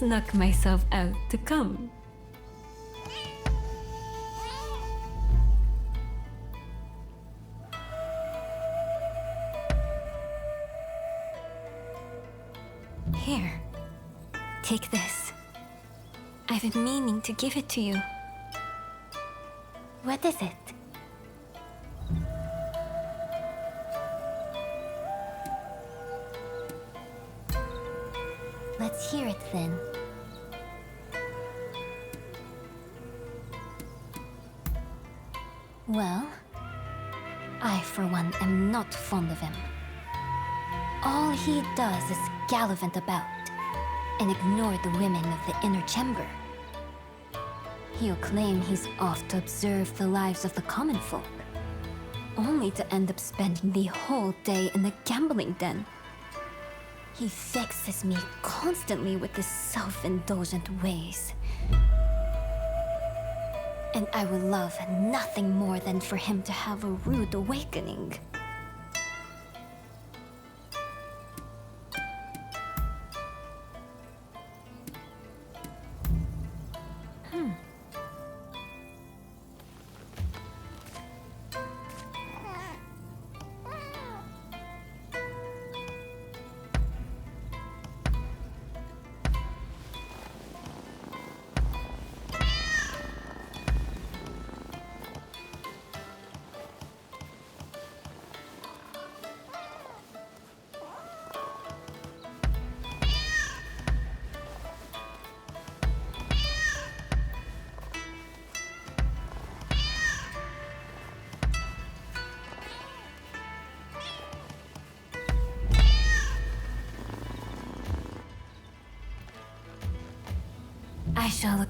snuck myself out to come. Here, take this. I've been meaning to give it to you. What is it? Let's hear it then. Well, I for one am not fond of him. All he does is gallivant about and ignore the women of the inner chamber. He'll claim he's off to observe the lives of the common folk, only to end up spending the whole day in the gambling den. He vexes me constantly with his self-indulgent ways. And I would love nothing more than for him to have a rude awakening. I shall...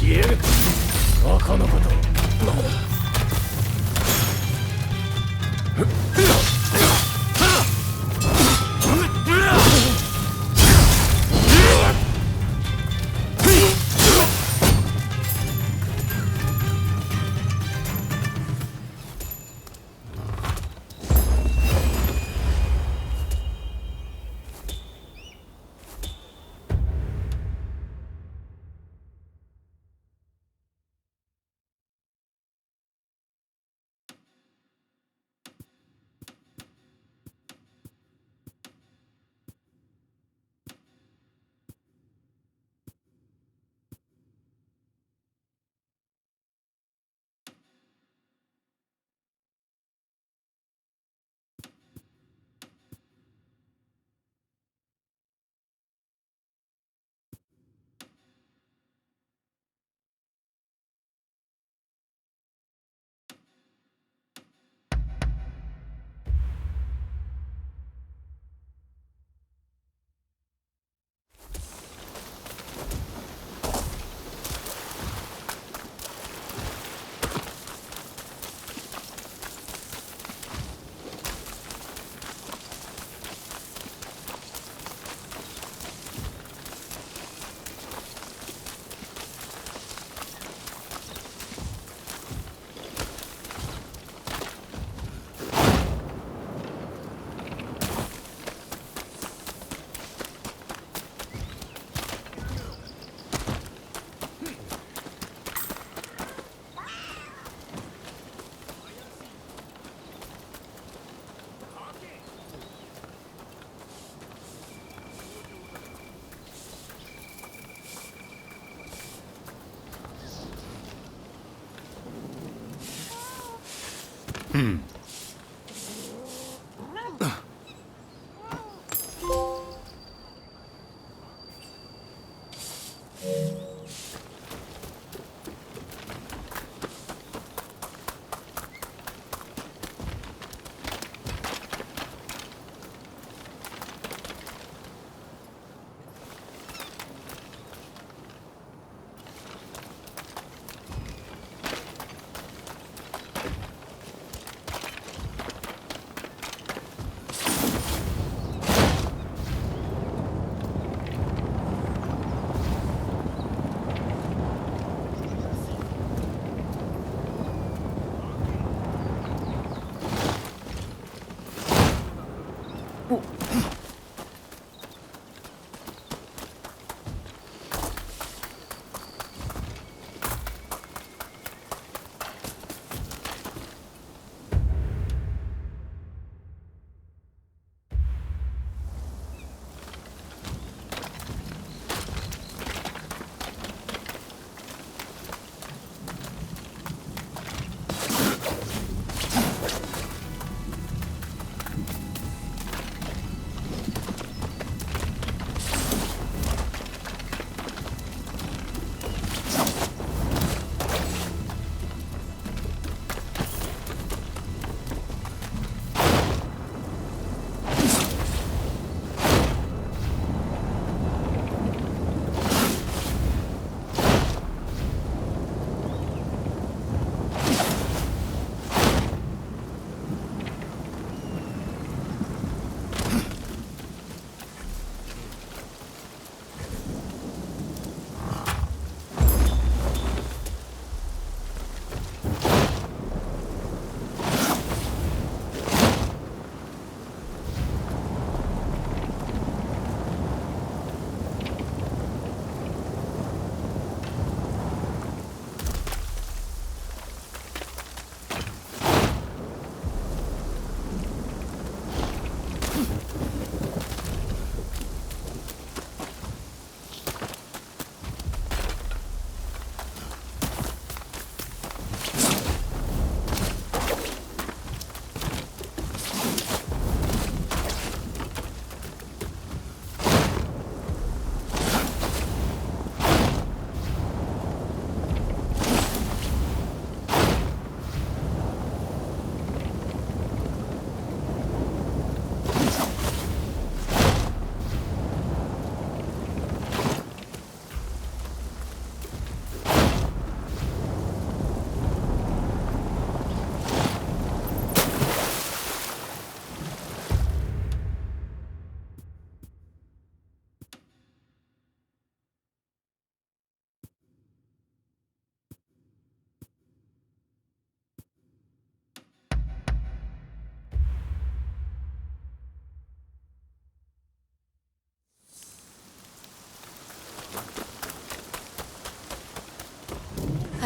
消えるバカなこと。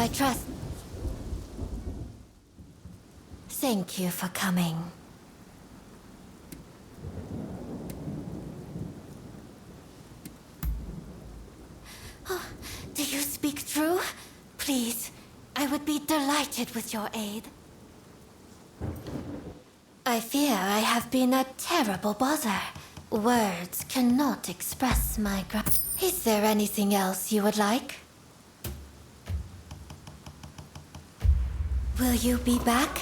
I trust. Thank you for coming. Oh, do you speak true? Please, I would be delighted with your aid. I fear I have been a terrible bother. Words cannot express my Is there anything else you would like? Will you be back?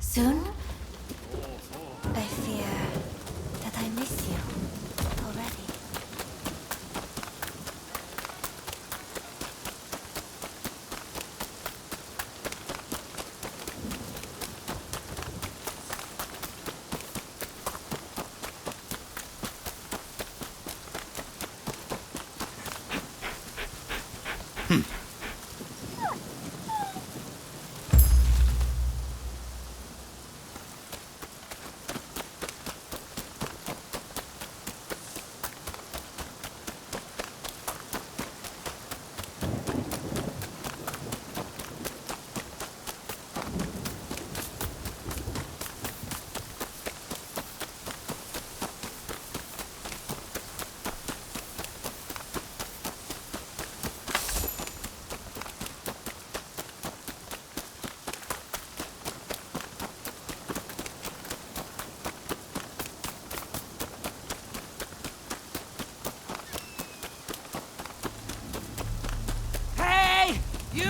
Soon? I fear that I miss you already.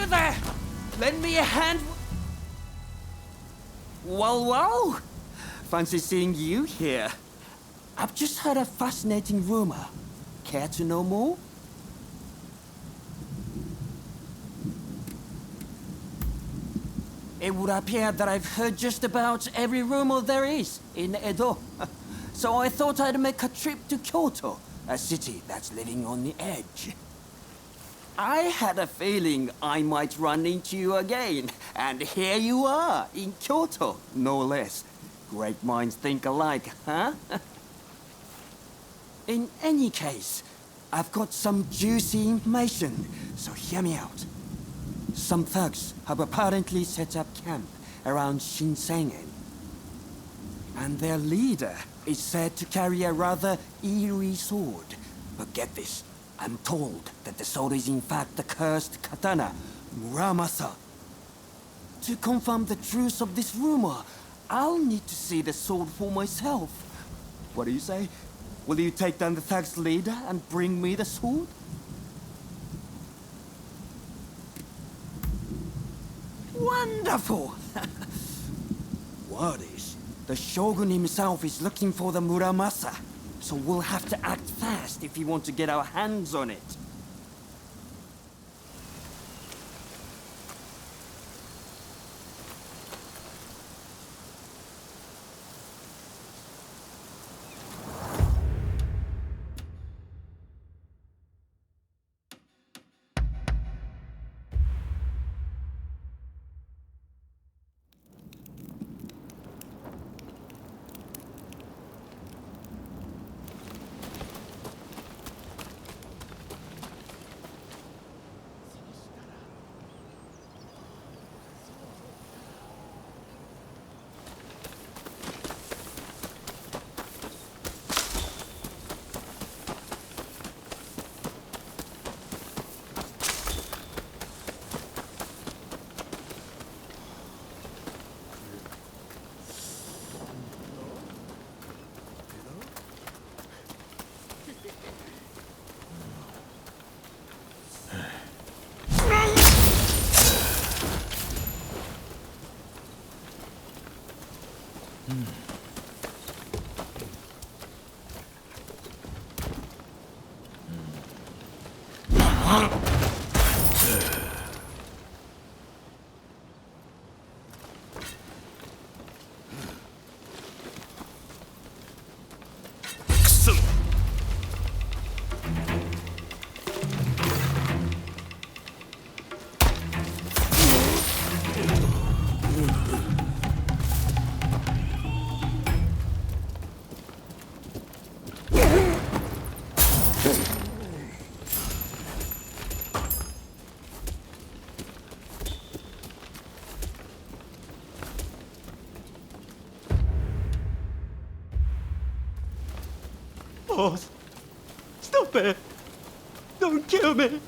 there! Lend me a hand. Well. Fancy seeing you here. I've just heard a fascinating rumor. Care to know more? It would appear that I've heard just about every rumor there is in Edo. So I thought I'd make a trip to Kyoto, a city that's living on the edge. I had a feeling I might run into you again, and here you are, in Kyoto, no less. Great minds think alike, huh? In any case, I've got some juicy information, so hear me out. Some thugs have apparently set up camp around Shinsengen. And their leader is said to carry a rather eerie sword. But get this, I'm told that the sword is in fact the cursed katana, Muramasa. To confirm the truth of this rumor, I'll need to see the sword for myself. What do you say? Will you take down the thug's leader and bring me the sword? Wonderful! Word is, the Shogun himself is looking for the Muramasa, so we'll have to act fast if we want to get our hands on it. Boss, stop it! Don't kill me!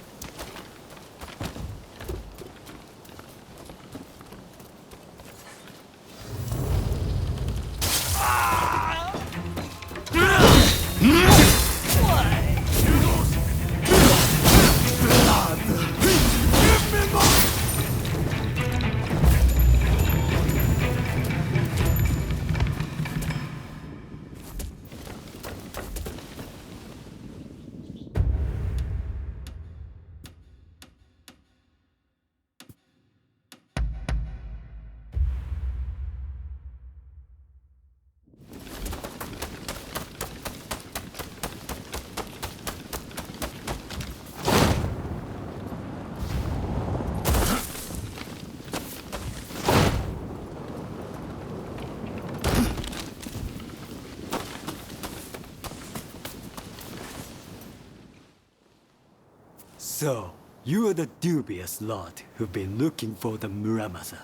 So, you are the dubious lot who've been looking for the Muramasa.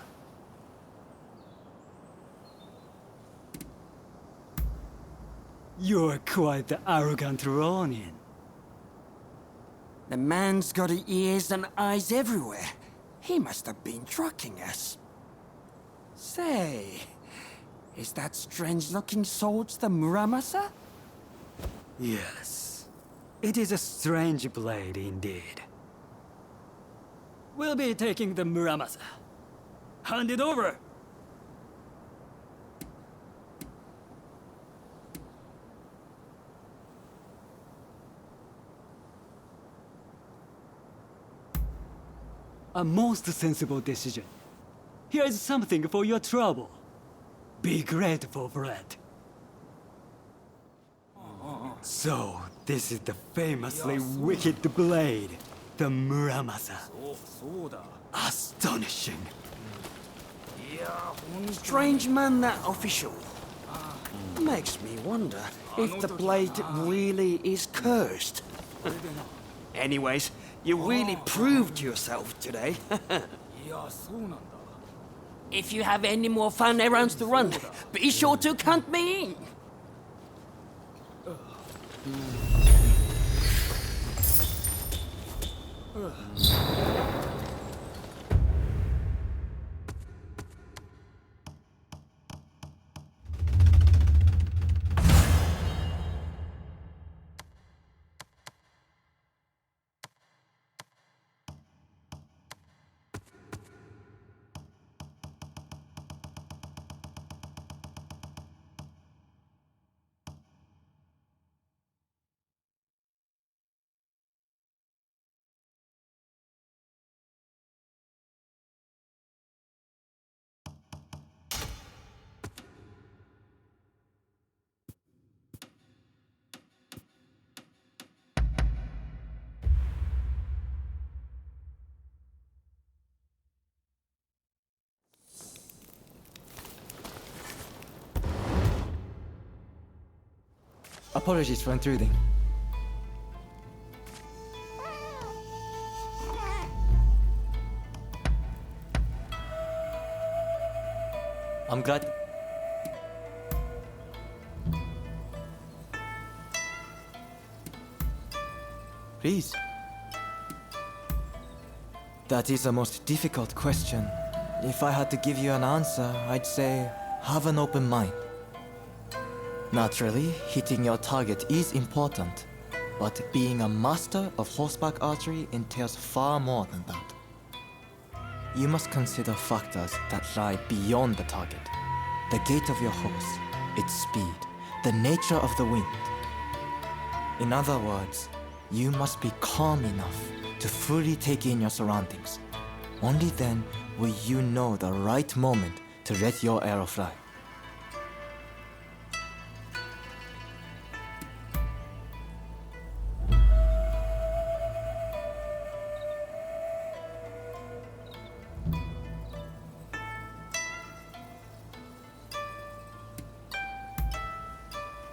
You're quite the arrogant Rōnin. The man's got ears and eyes everywhere. He must have been tracking us. Say, is that strange-looking sword the Muramasa? Yes, it is a strange blade indeed. We'll be taking the Muramasa. Hand it over! A most sensible decision. Here is something for your trouble. Be grateful for it. So, this is the famously wicked blade, the Muramasa. Astonishing. Strange man, that official. Makes me wonder if the blade really is cursed. Anyways, you really proved yourself today. If you have any more fun errands to run, be sure to count me in. Apologies for intruding. I'm glad. Please. That is a most difficult question. If I had to give you an answer, I'd say have an open mind. Naturally, hitting your target is important, but being a master of horseback archery entails far more than that. You must consider factors that lie beyond the target. The gait of your horse, its speed, the nature of the wind. In other words, you must be calm enough to fully take in your surroundings. Only then will you know the right moment to let your arrow fly.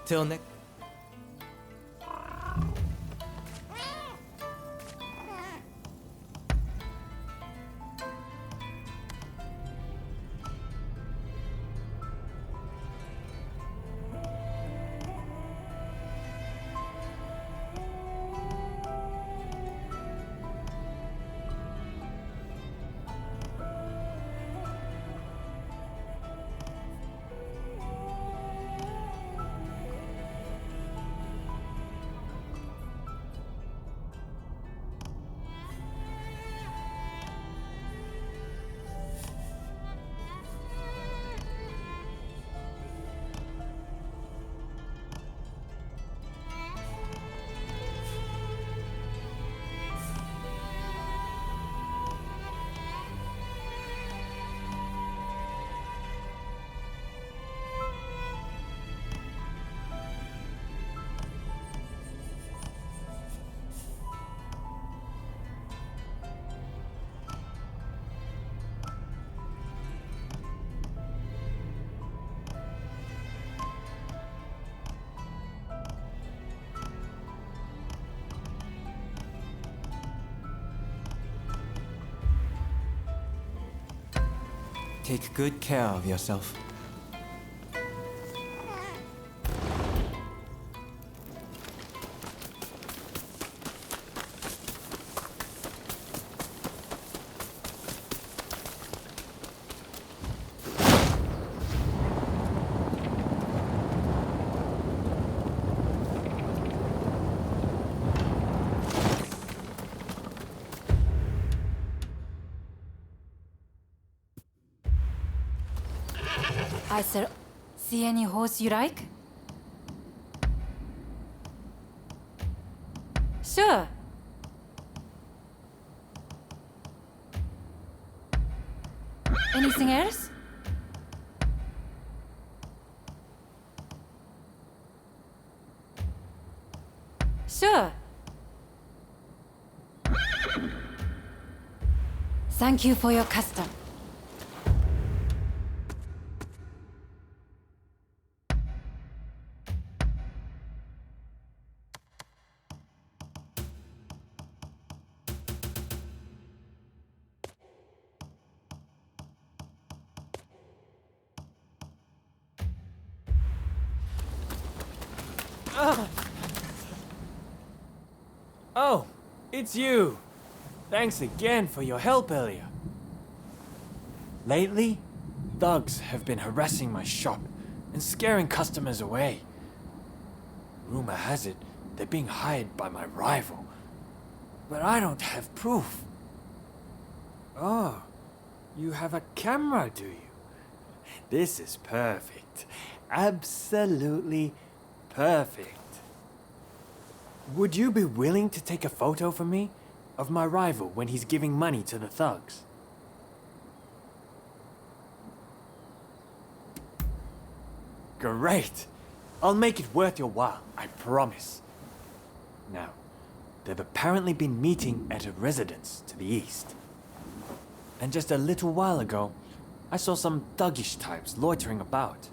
Till next. Take good care of yourself. I said, see any horse you like? Sure. Anything else? Sure. Thank you for your custom. Oh, it's you. Thanks again for your help earlier. Lately, thugs have been harassing my shop and scaring customers away. Rumor has it they're being hired by my rival, but I don't have proof. Oh, you have a camera, do you? This is perfect. Absolutely perfect. Would you be willing to take a photo for me of my rival when he's giving money to the thugs? Great! I'll make it worth your while, I promise. Now, they've apparently been meeting at a residence to the east. And just a little while ago, I saw some thuggish types loitering about.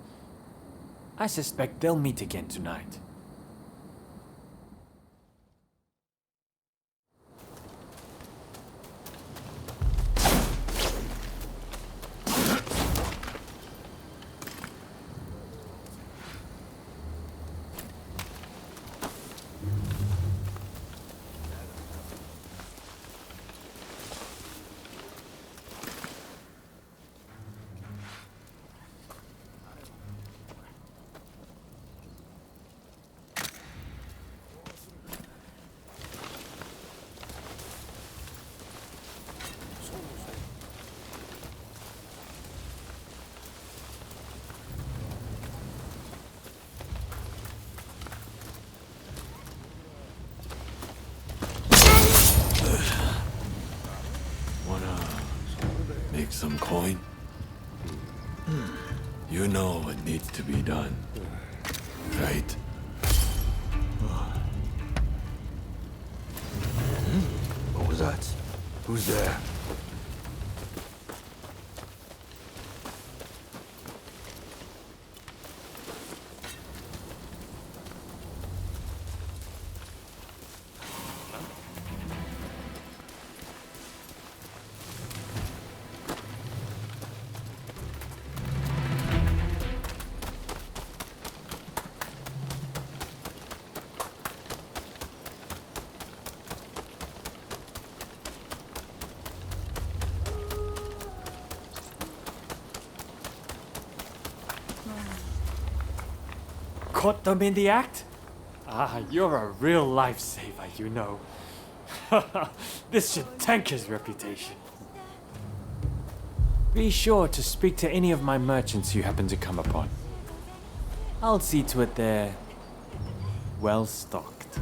I suspect they'll meet again tonight. Make some coin? You know what needs to be done, right? What was that? Who's there? Caught them in the act? Ah, you're a real lifesaver, you know. This should tank his reputation. Be sure to speak to any of my merchants you happen to come upon. I'll see to it they're well stocked.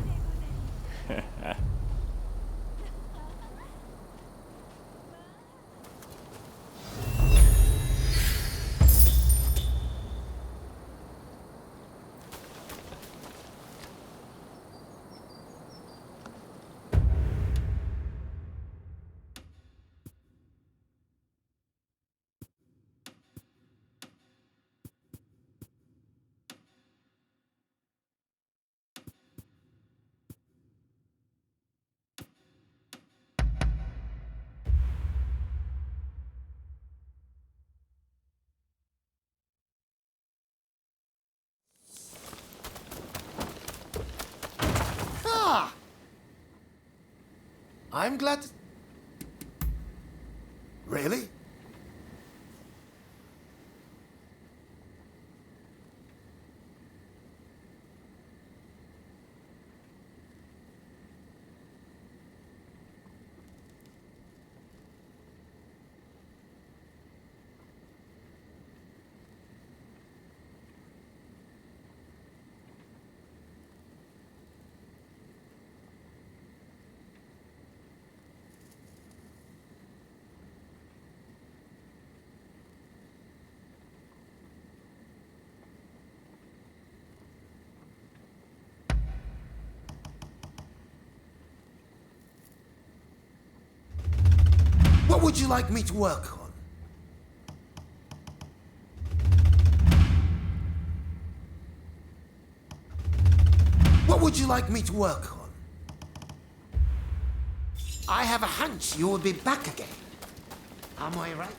I'm glad. Really? What would you like me to work on? What would you like me to work on? I have a hunch you will be back again. Am I right?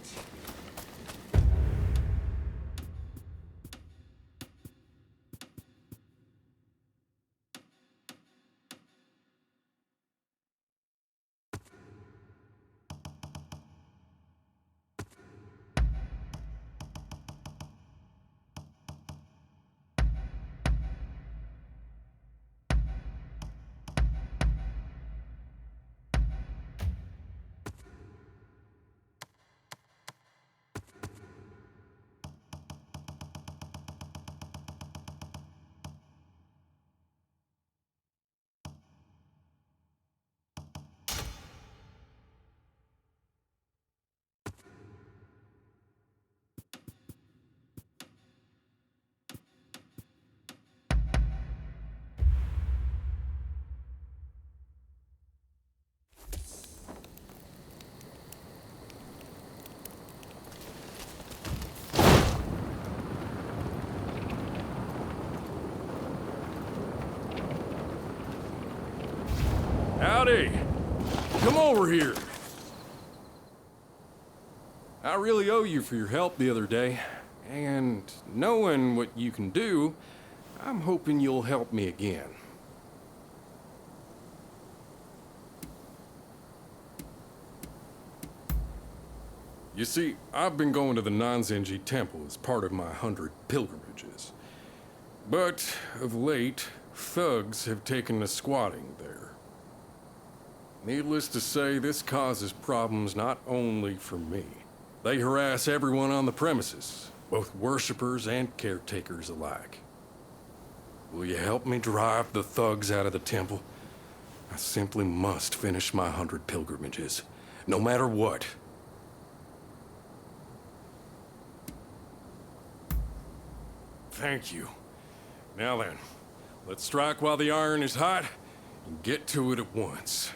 Howdy! Come over here! I really owe you for your help the other day, and knowing what you can do, I'm hoping you'll help me again. You see, I've been going to the Nanzenji Temple as part of my 100 pilgrimages. But, of late, thugs have taken to squatting there. Needless to say, this causes problems not only for me. They harass everyone on the premises, both worshippers and caretakers alike. Will you help me drive the thugs out of the temple? I simply must finish my 100 pilgrimages, no matter what. Thank you. Now then, let's strike while the iron is hot and get to it at once.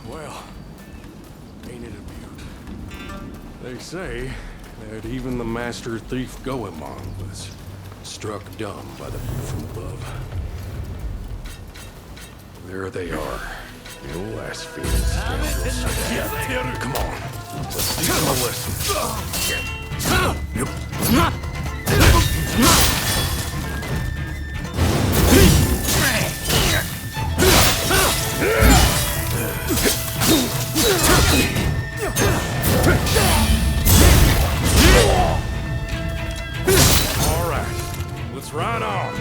Well, ain't it a beaut? They say that even the master thief Goemon was struck dumb by the view from above. There they are, the old ass fiends. Come on, let's teach them a lesson. All right, let's ride on.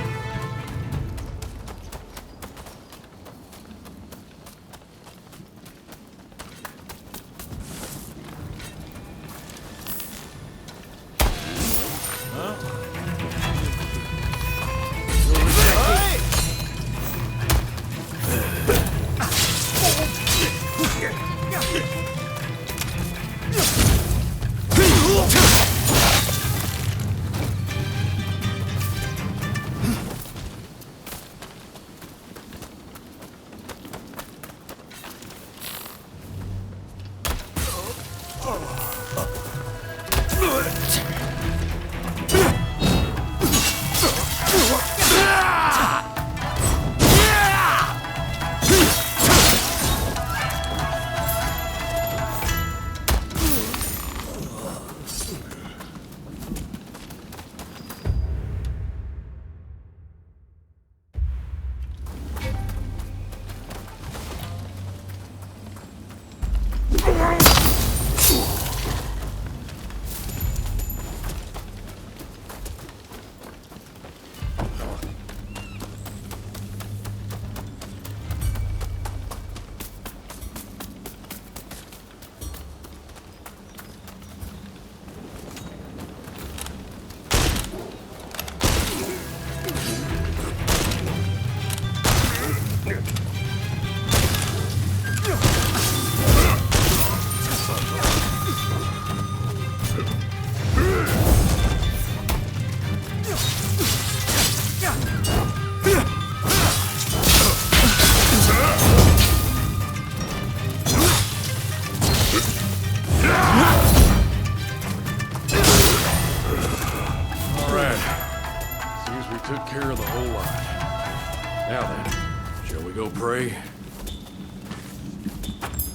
Now then, shall we go pray?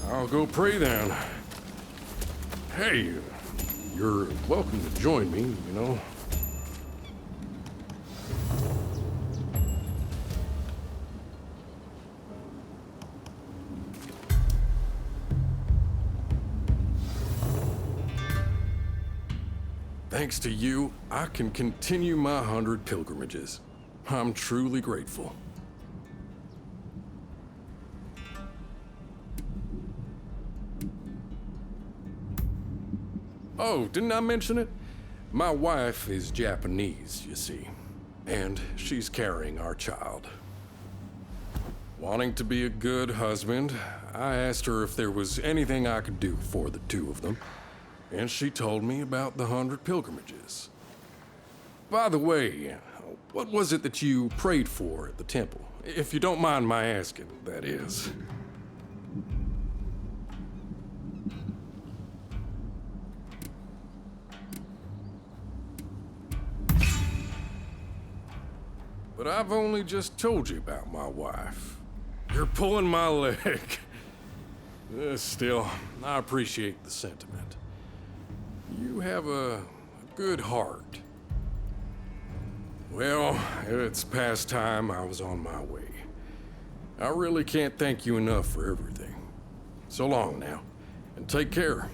I'll go pray then. Hey, you're welcome to join me, you know. Thanks to you, I can continue my 100 pilgrimages. I'm truly grateful. Oh, didn't I mention it? My wife is Japanese, you see, and she's carrying our child. Wanting to be a good husband, I asked her if there was anything I could do for the two of them, and she told me about the 100 pilgrimages. By the way, what was it that you prayed for at the temple? If you don't mind my asking, that is. But I've only just told you about my wife. You're pulling my leg. Still, I appreciate the sentiment. You have a good heart. Well, it's past time. I was on my way. I really can't thank you enough for everything. So long now, and take care.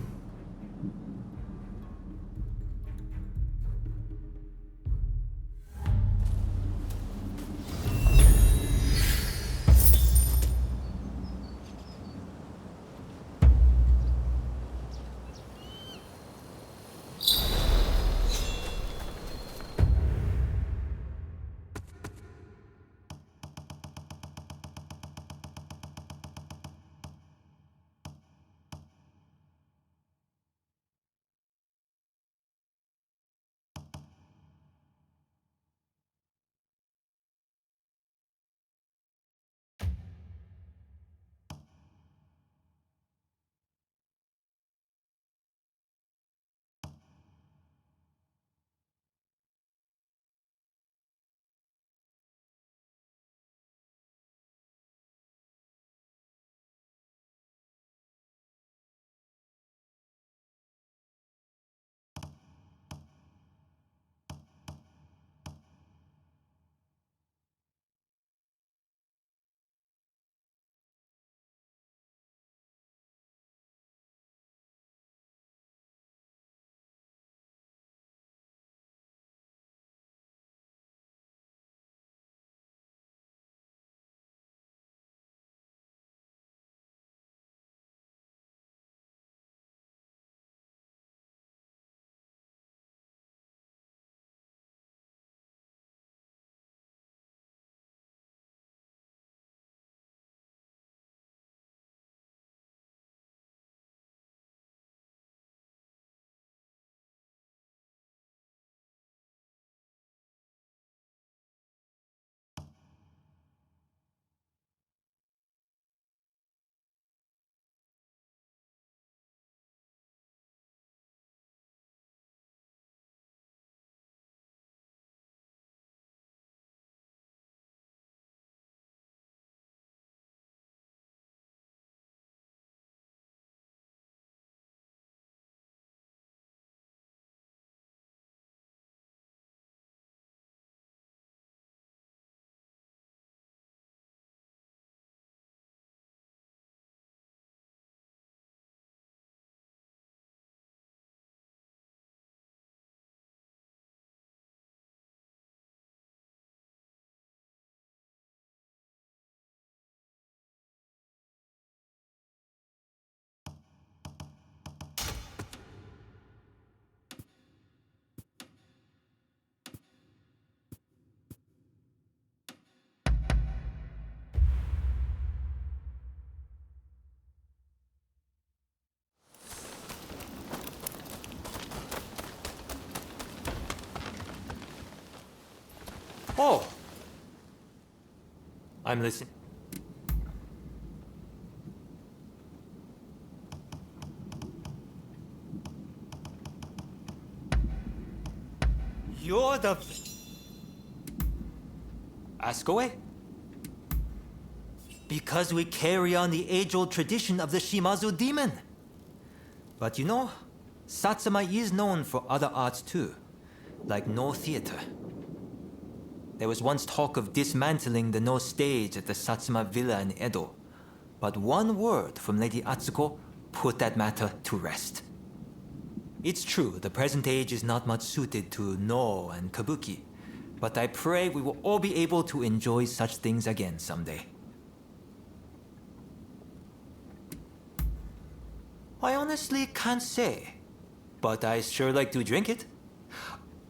Oh! I'm listening. You're the... Ask away. Because we carry on the age-old tradition of the Shimazu demon. But you know, Satsuma is known for other arts too, like No theater. There was once talk of dismantling the No stage at the Satsuma Villa in Edo, but one word from Lady Atsuko put that matter to rest. It's true, the present age is not much suited to No and Kabuki, but I pray we will all be able to enjoy such things again someday. I honestly can't say, but I sure like to drink it.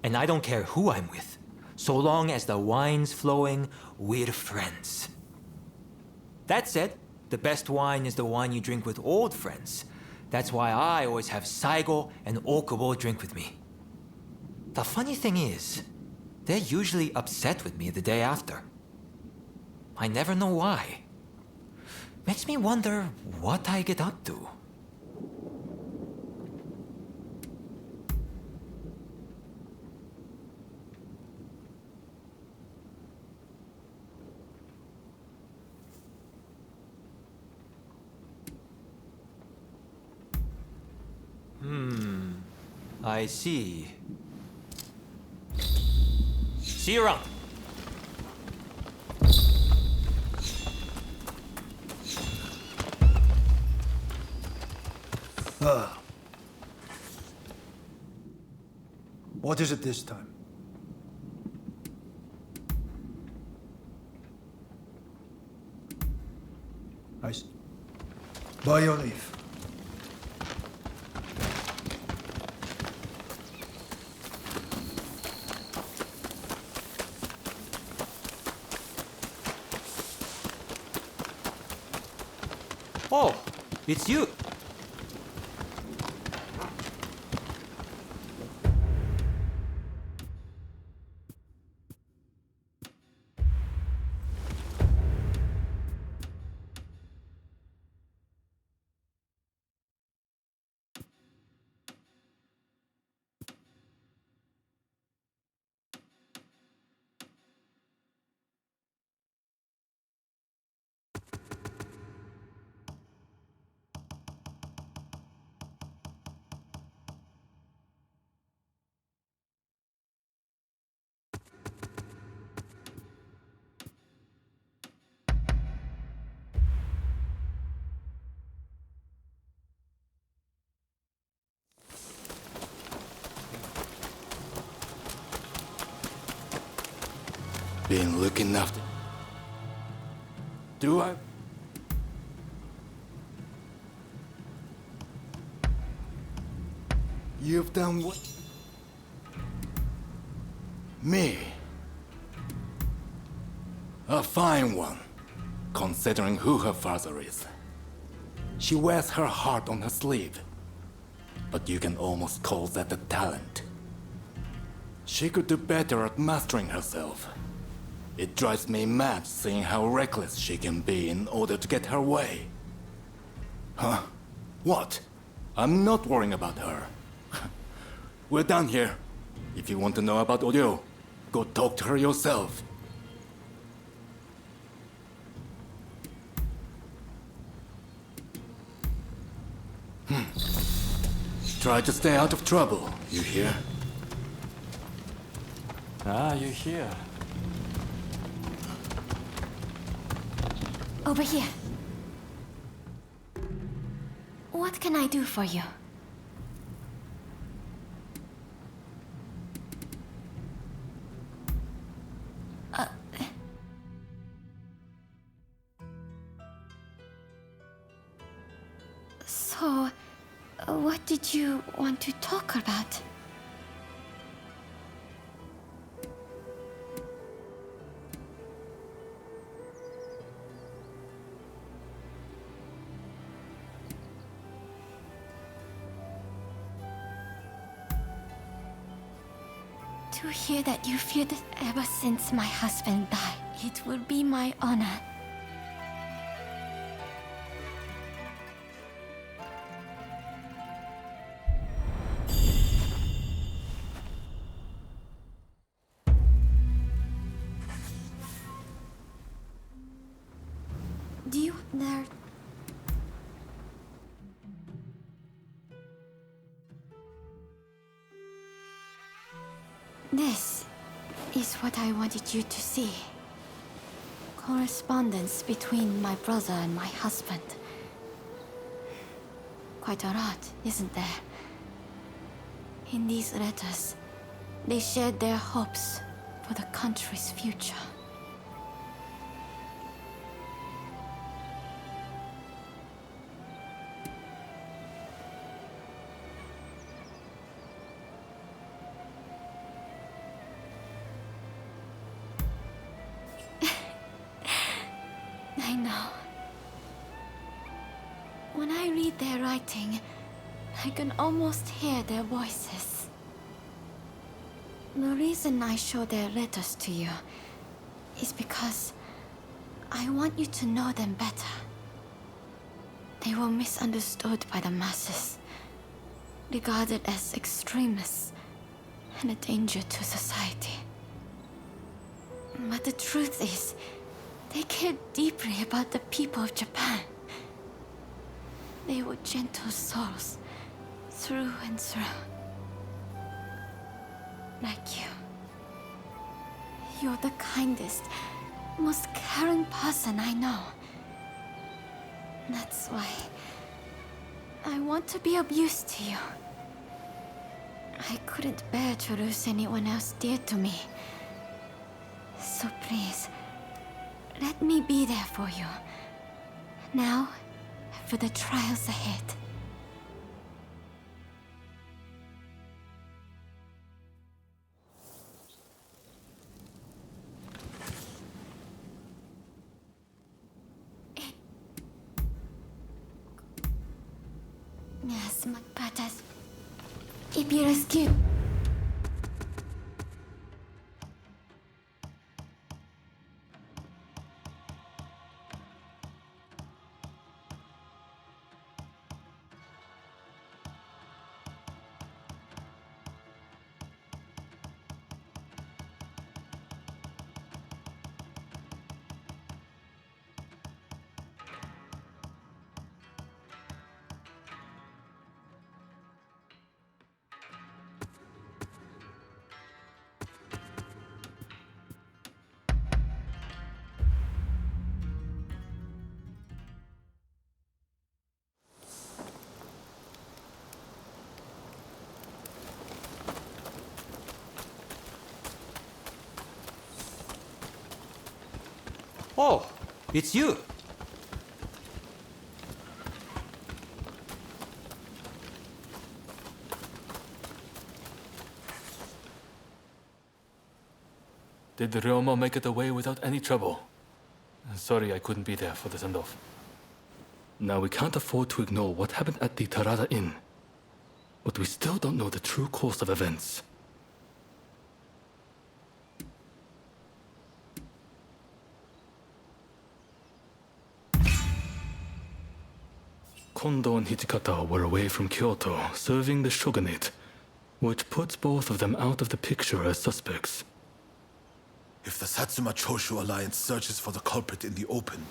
And I don't care who I'm with, so long as the wine's flowing, we're friends. That said, the best wine is the wine you drink with old friends. That's why I always have Saigo and Okubo drink with me. The funny thing is, they're usually upset with me the day after. I never know why. Makes me wonder what I get up to. I see. See you around. What is it this time? I see. By your leave. Oh, it's you. Been looking after. Do I? You've done what? Me? A fine one, considering who her father is. She wears her heart on her sleeve, but you can almost call that a talent. She could do better at mastering herself. It drives me mad seeing how reckless she can be in order to get her way. Huh? What? I'm not worrying about her. We're done here. If you want to know about Oryo, go talk to her yourself. Try to stay out of trouble, you hear? Ah, you're here. Over here. What can I do for you? So, what did you want to talk about? To hear that you feared it ever since my husband died, it would be my honor. Do They're... This is what I wanted you to see. Correspondence between my brother and my husband. Quite a lot, isn't there? In these letters, they shared their hopes for the country's future. I know. When I read their writing, I can almost hear their voices. The reason I show their letters to you is because I want you to know them better. They were misunderstood by the masses, regarded as extremists and a danger to society. But the truth is, they cared deeply about the people of Japan. They were gentle souls, through and through. Like you. You're the kindest, most caring person I know. That's why I want to be of use to you. I couldn't bear to lose anyone else dear to me. So please, let me be there for you. Now, for the trials ahead. Yes, my patas. If you rescue... Oh, it's you. Did the Ryoma make it away without any trouble? Sorry I couldn't be there for the send-off. Now we can't afford to ignore what happened at the Tarada Inn. But we still don't know the true course of events. Kondo and Hijikata were away from Kyoto, serving the shogunate, which puts both of them out of the picture as suspects. If the Satsuma Choshu alliance searches for the culprit in the open,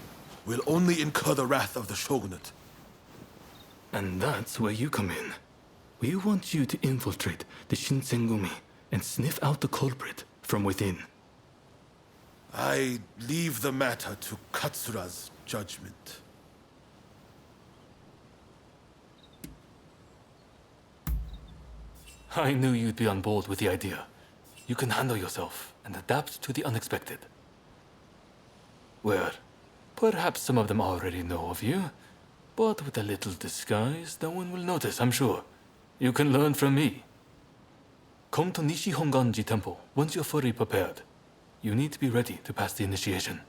we'll only incur the wrath of the shogunate. And that's where you come in. We want you to infiltrate the Shinsengumi and sniff out the culprit from within. I leave the matter to Katsura's judgment. I knew you'd be on board with the idea. You can handle yourself and adapt to the unexpected. Well, perhaps some of them already know of you, but with a little disguise, no one will notice, I'm sure. You can learn from me. Come to Nishi Honganji Temple once you're fully prepared. You need to be ready to pass the initiation.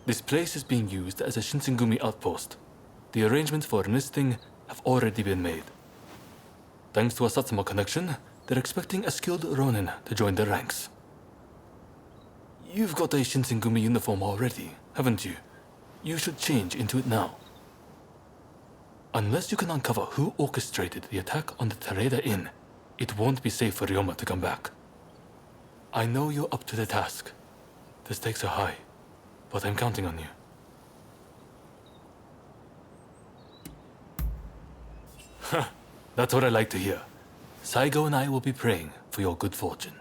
This place is being used as a Shinsengumi outpost. The arrangements for enlisting have already been made. Thanks to a Satsuma connection, they're expecting a skilled Rōnin to join their ranks. You've got a Shinsengumi uniform already, haven't you? You should change into it now. Unless you can uncover who orchestrated the attack on the Tereda Inn, it won't be safe for Ryoma to come back. I know you're up to the task. The stakes are high, but I'm counting on you. That's what I like to hear. Saigo and I will be praying for your good fortune.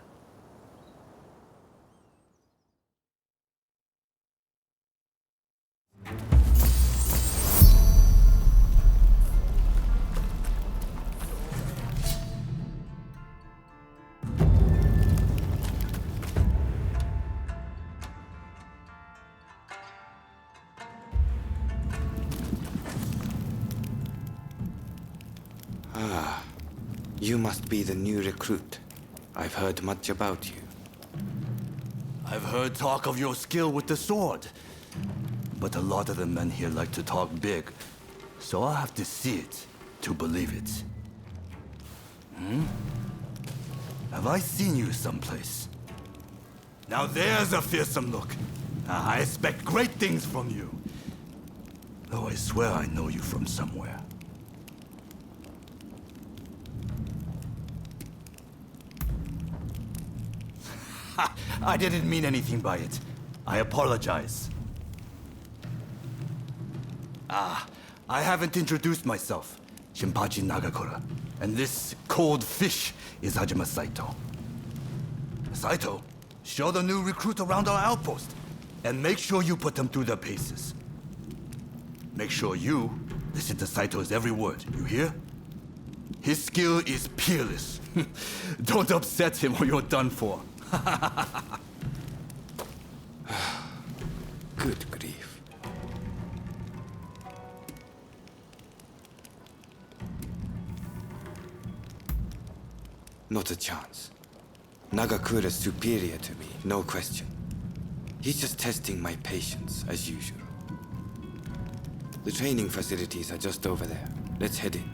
You must be the new recruit. I've heard much about you. I've heard talk of your skill with the sword. But a lot of the men here like to talk big. So I'll have to see it to believe it. Have I seen you someplace? Now there's a fearsome look. I expect great things from you. Though I swear I know you from somewhere. I didn't mean anything by it. I apologize. I haven't introduced myself. Shinpachi Nagakura. And this cold fish is Hajime Saito. Saito, show the new recruit around our outpost. And make sure you put them through their paces. Make sure you listen to Saito's every word, you hear? His skill is peerless. Don't upset him or you're done for. Good grief. Not a chance. Nagakura's superior to me, no question. He's just testing my patience, as usual. The training facilities are just over there. Let's head in.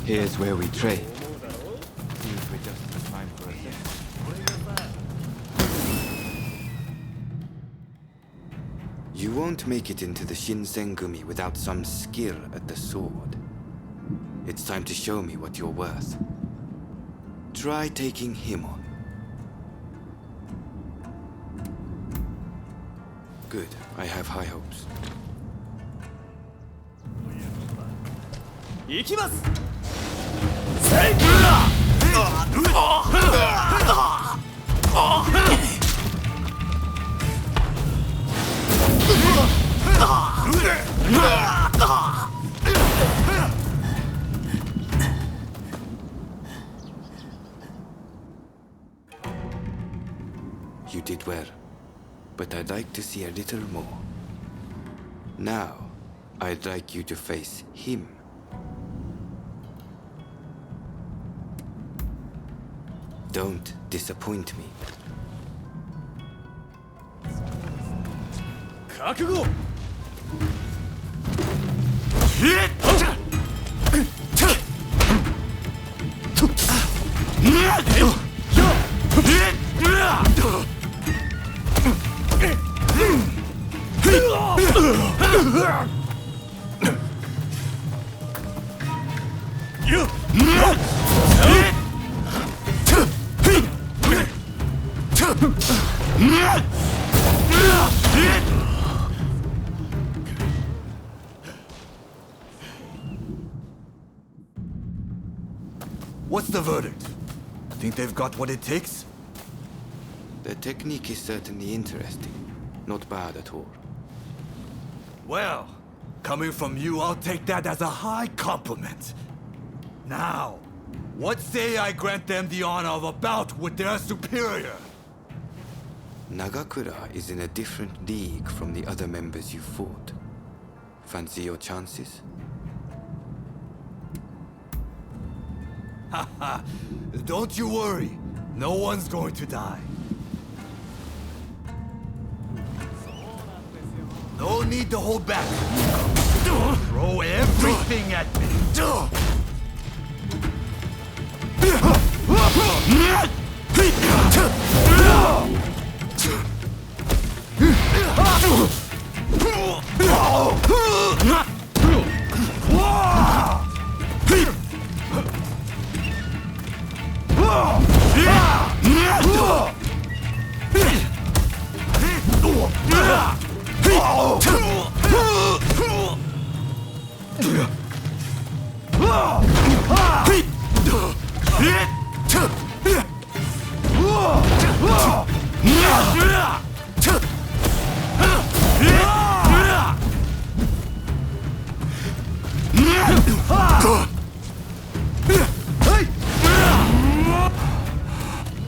Here's where we train. Seems we're just in time for a You won't make it into the Shinsengumi without some skill at the sword. It's time to show me what you're worth. Try taking him on. Good. I have high hopes. 行きます You did well, but I'd like to see a little more. Now, I'd like you to face him. Don't disappoint me. 覚悟 What's the verdict? Think they've got what it takes? The technique is certainly interesting. Not bad at all. Well, coming from you, I'll take that as a high compliment. Now, what say I grant them the honor of a bout with their superior? Nagakura is in a different league from the other members you fought. Fancy your chances? Haha, don't you worry. No one's going to die. No need to hold back. Throw everything at me.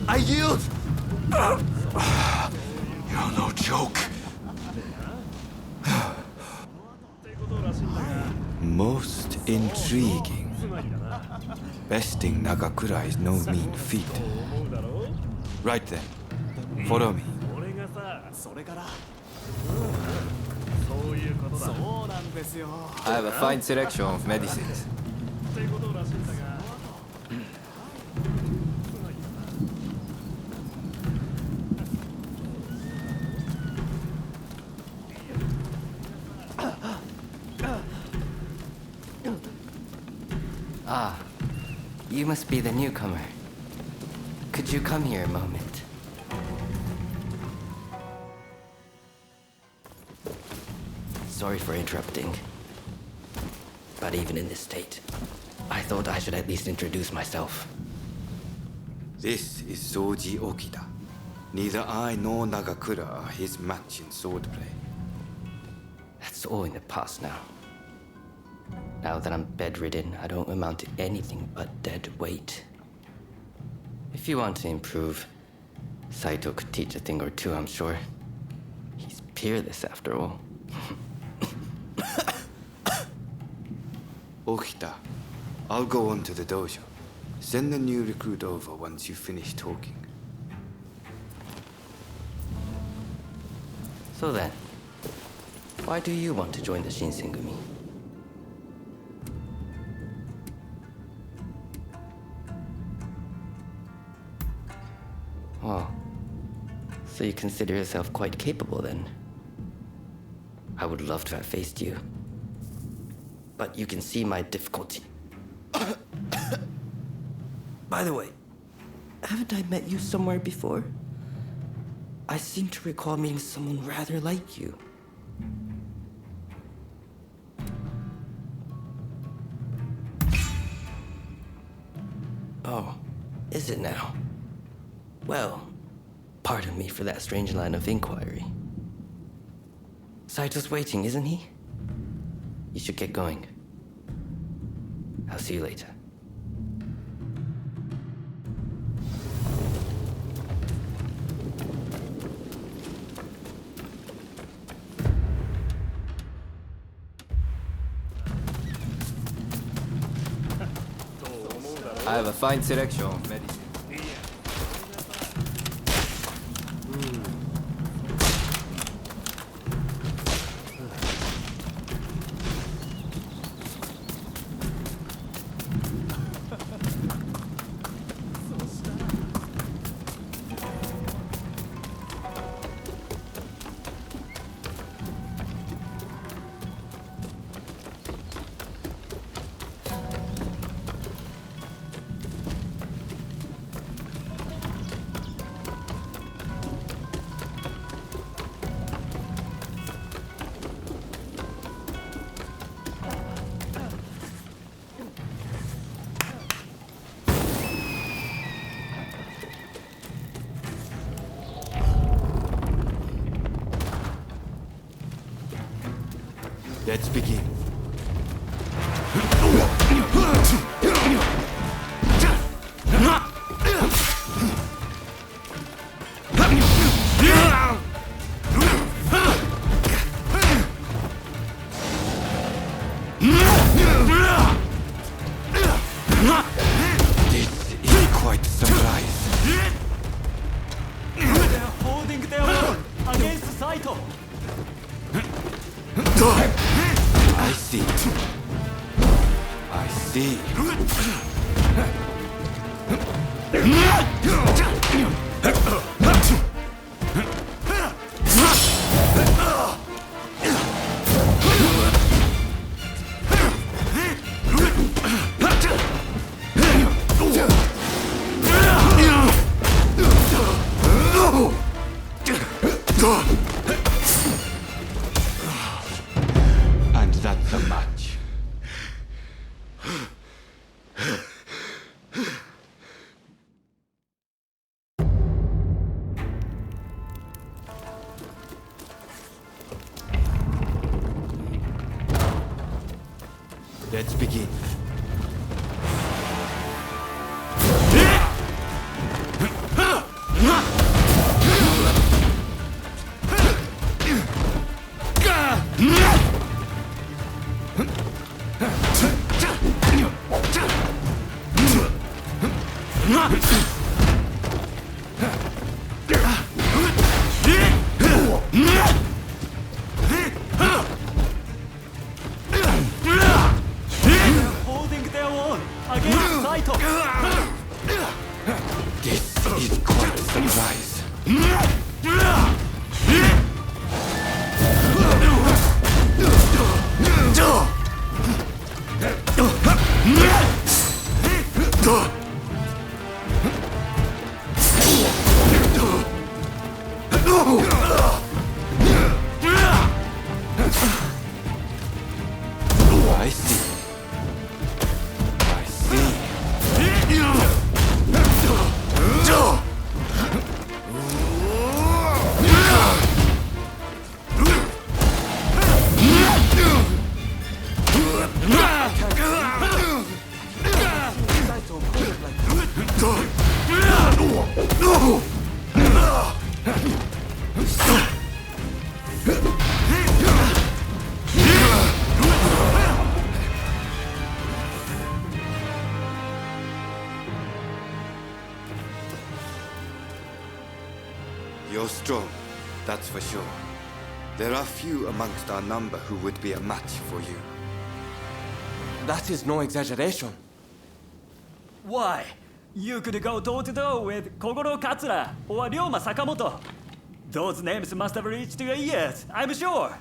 I yield! You're no joke. Most intriguing. Besting Nagakura is no mean feat. Right then, follow me. I have a fine selection of medicines. Ah, you must be the newcomer. Could you come here a moment? Sorry for interrupting. But even in this state, I thought I should at least introduce myself. This is Soji Okida. Neither I nor Nagakura are his match in swordplay. That's all in the past now. Now that I'm bedridden, I don't amount to anything but dead weight. If you want to improve, Saito could teach a thing or two, I'm sure. He's peerless after all. Okita, I'll go on to the dojo. Send the new recruit over once you finish talking. So then, why do you want to join the Shinsengumi? Oh, so you consider yourself quite capable then? I would love to have faced you. But you can see my difficulty. By the way, haven't I met you somewhere before? I seem to recall meeting someone rather like you. Oh, is it now? Well, pardon me for that strange line of inquiry. Saito's waiting, isn't he? You should get going. I'll see you later. I have a fine selection of medicine. Let's begin. Saito! I see. I see. And that's a match. Let's begin. Holding their own against Saito! This is quite a surprise. I see. I see. You're strong, that's for sure. There are few amongst our number who would be a match for you. That is no exaggeration. Why? You could go toe-to-toe with Kogoro Katsura or Ryoma Sakamoto. Those names must have reached your ears, I'm sure.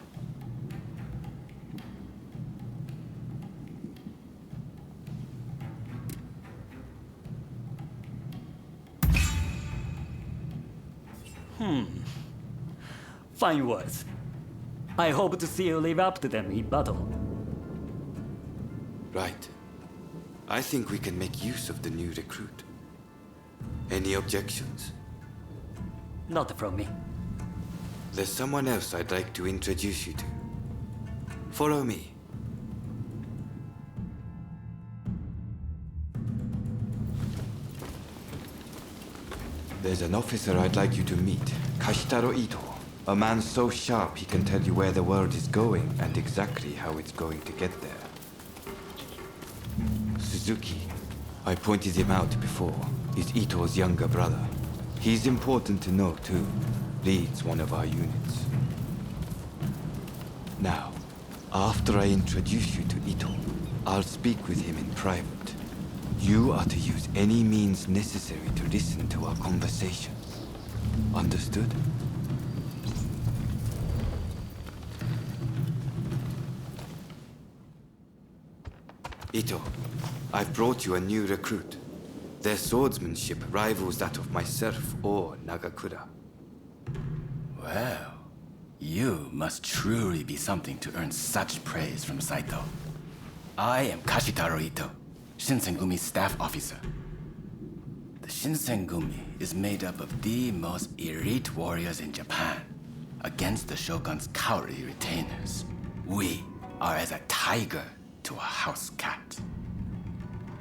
Fine words. I hope to see you live up to them in battle. Right. I think we can make use of the new recruit. Any objections? Not from me. There's someone else I'd like to introduce you to. Follow me. There's an officer I'd like you to meet, Kashitaro Ito. A man so sharp he can tell you where the world is going and exactly how it's going to get there. Suzuki, I pointed him out before, is Ito's younger brother. He's important to know too. Leads one of our units. Now, after I introduce you to Ito, I'll speak with him in private. You are to use any means necessary to listen to our conversation. Understood? Ito, I've brought you a new recruit. Their swordsmanship rivals that of myself or Nagakura. Well, you must truly be something to earn such praise from Saito. I am Kashitaro Ito, Shinsengumi staff officer. The Shinsengumi is made up of the most elite warriors in Japan against the Shogun's cowardly retainers. We are as a tiger to a house cat.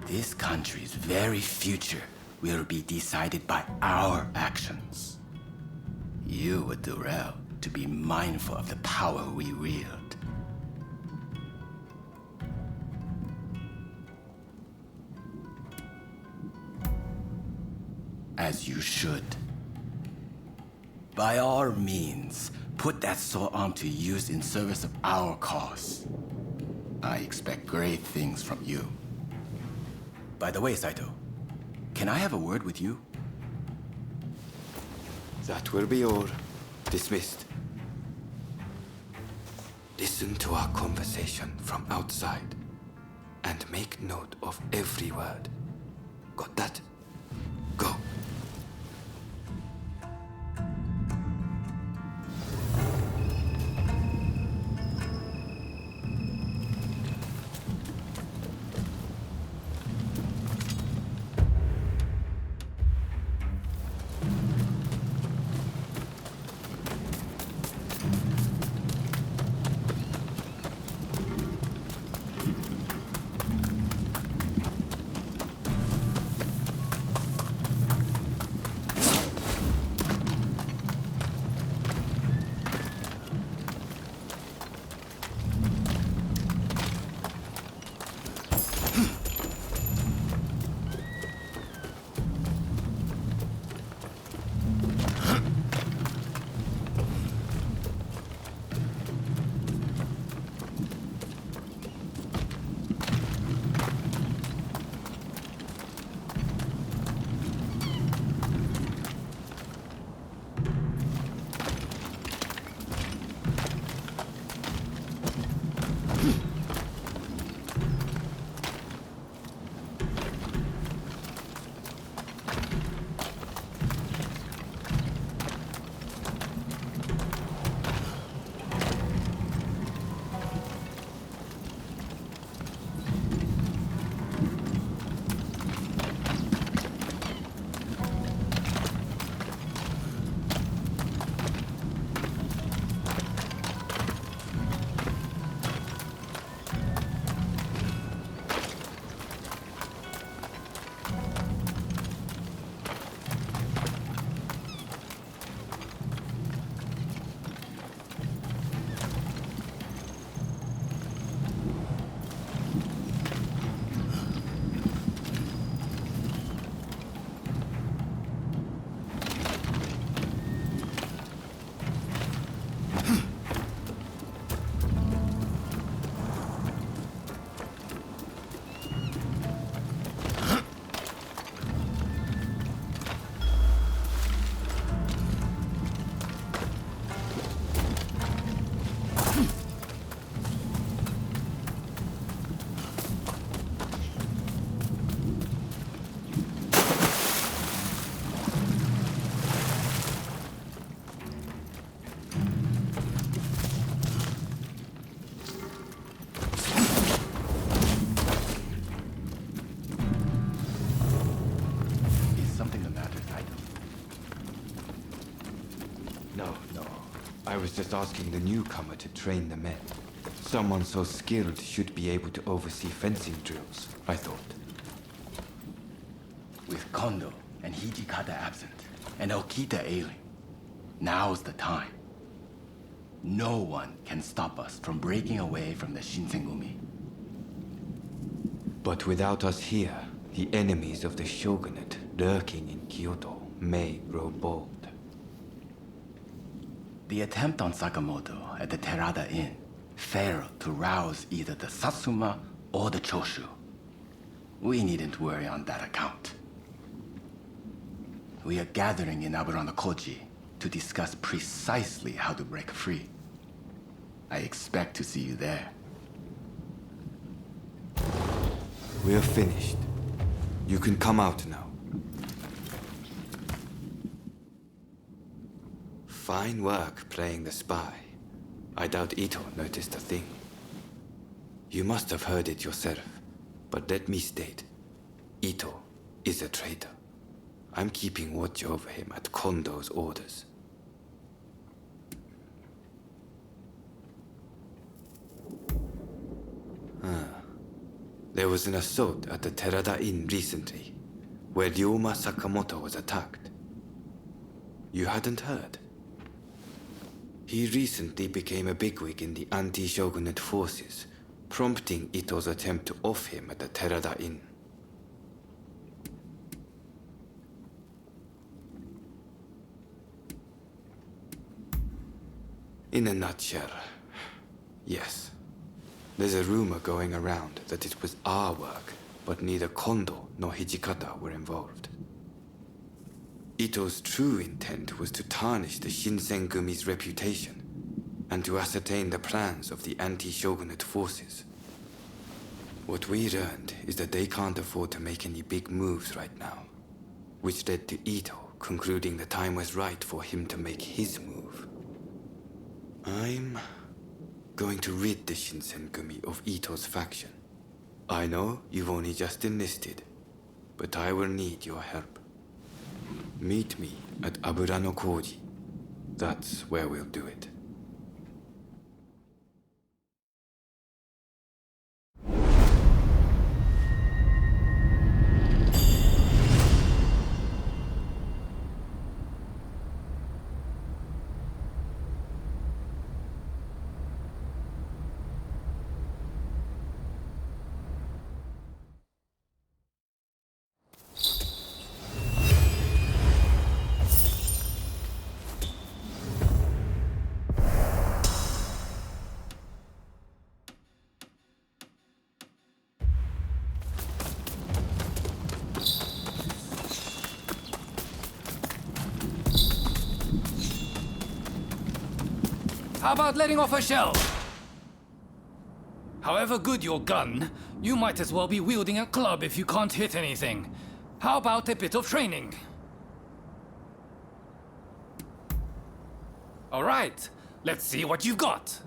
This country's very future will be decided by our actions. You would do well to be mindful of the power we wield. As you should. By all means, put that sword arm to use in service of our cause. I expect great things from you. By the way, Saito, can I have a word with you? That will be all. Dismissed. Listen to our conversation from outside and make note of every word. Got that? Go. I was just asking the newcomer to train the men. Someone so skilled should be able to oversee fencing drills, I thought. With Kondo and Hijikata absent, and Okita ailing, now's the time. No one can stop us from breaking away from the Shinsengumi. But without us here, the enemies of the shogunate lurking in Kyoto may grow bold. The attempt on Sakamoto at the Terada Inn failed to rouse either the Satsuma or the Choshu. We needn't worry on that account. We are gathering in Aburanokoji to discuss precisely how to break free. I expect to see you there. We're finished. You can come out now. Fine work playing the spy. I doubt Ito noticed a thing. You must have heard it yourself, but let me state, Ito is a traitor. I'm keeping watch over him at Kondo's orders. There was an assault at the Terada Inn recently, where Ryoma Sakamoto was attacked. You hadn't heard? He recently became a bigwig in the anti-shogunate forces, prompting Ito's attempt to off him at the Terada Inn. In a nutshell, yes. There's a rumor going around that it was our work, but neither Kondo nor Hijikata were involved. Ito's true intent was to tarnish the Shinsengumi's reputation and to ascertain the plans of the anti-shogunate forces. What we learned is that they can't afford to make any big moves right now, which led to Ito concluding the time was right for him to make his move. I'm going to rid the Shinsengumi of Ito's faction. I know you've only just enlisted, but I will need your help. Meet me at Abura no Koji. That's where we'll do it. How about letting off a shell? However good your gun, you might as well be wielding a club if you can't hit anything. How about a bit of training? All right, let's see what you've got.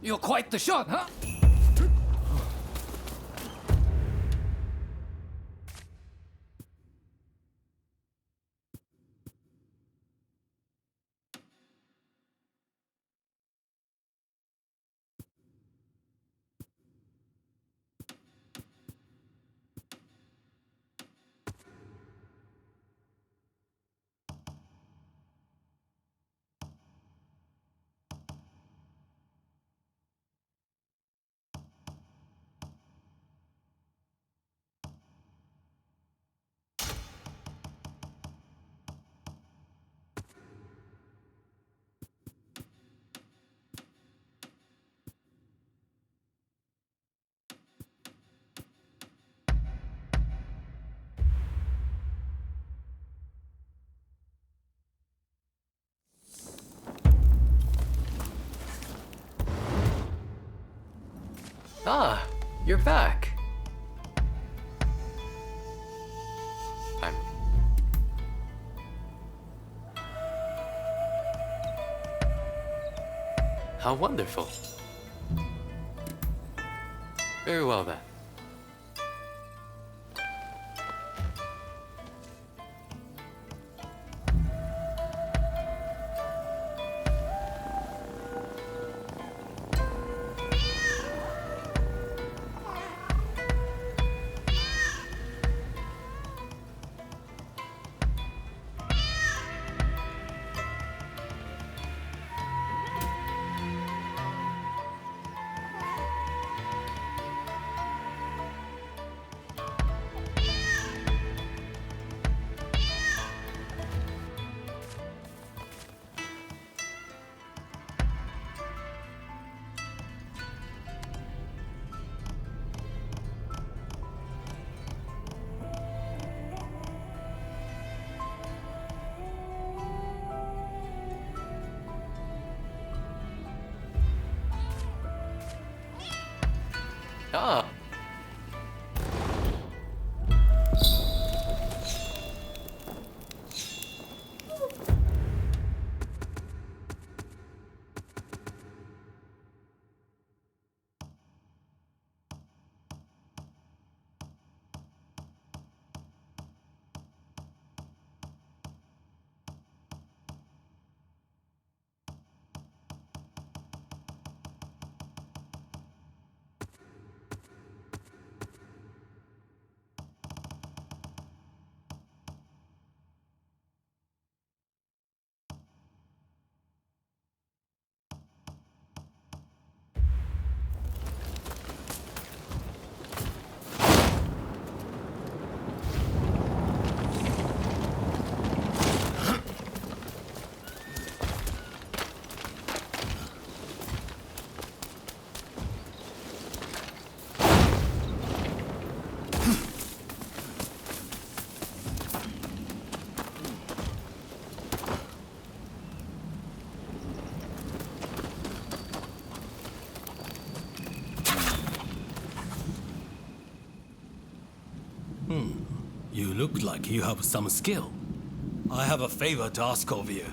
You're quite the shot, huh? Ah, you're back. I'm... How wonderful. Very well then. Ah. You look like you have some skill. I have a favor to ask of you.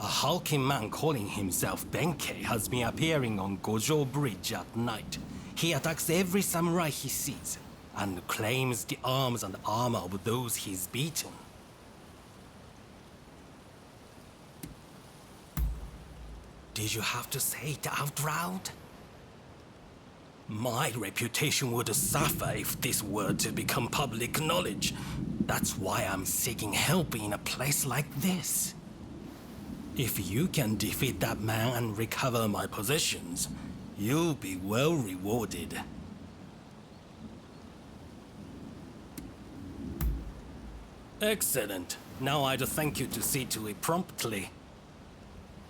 A hulking man calling himself Benkei has been appearing on Gojo Bridge at night. He attacks every samurai he sees, and claims the arms and armor of those he's beaten. Did you have to say it out loud? My reputation would suffer if this were to become public knowledge. That's why I'm seeking help in a place like this. If you can defeat that man and recover my possessions, you'll be well rewarded. Excellent. Now I'd thank you to see to it promptly.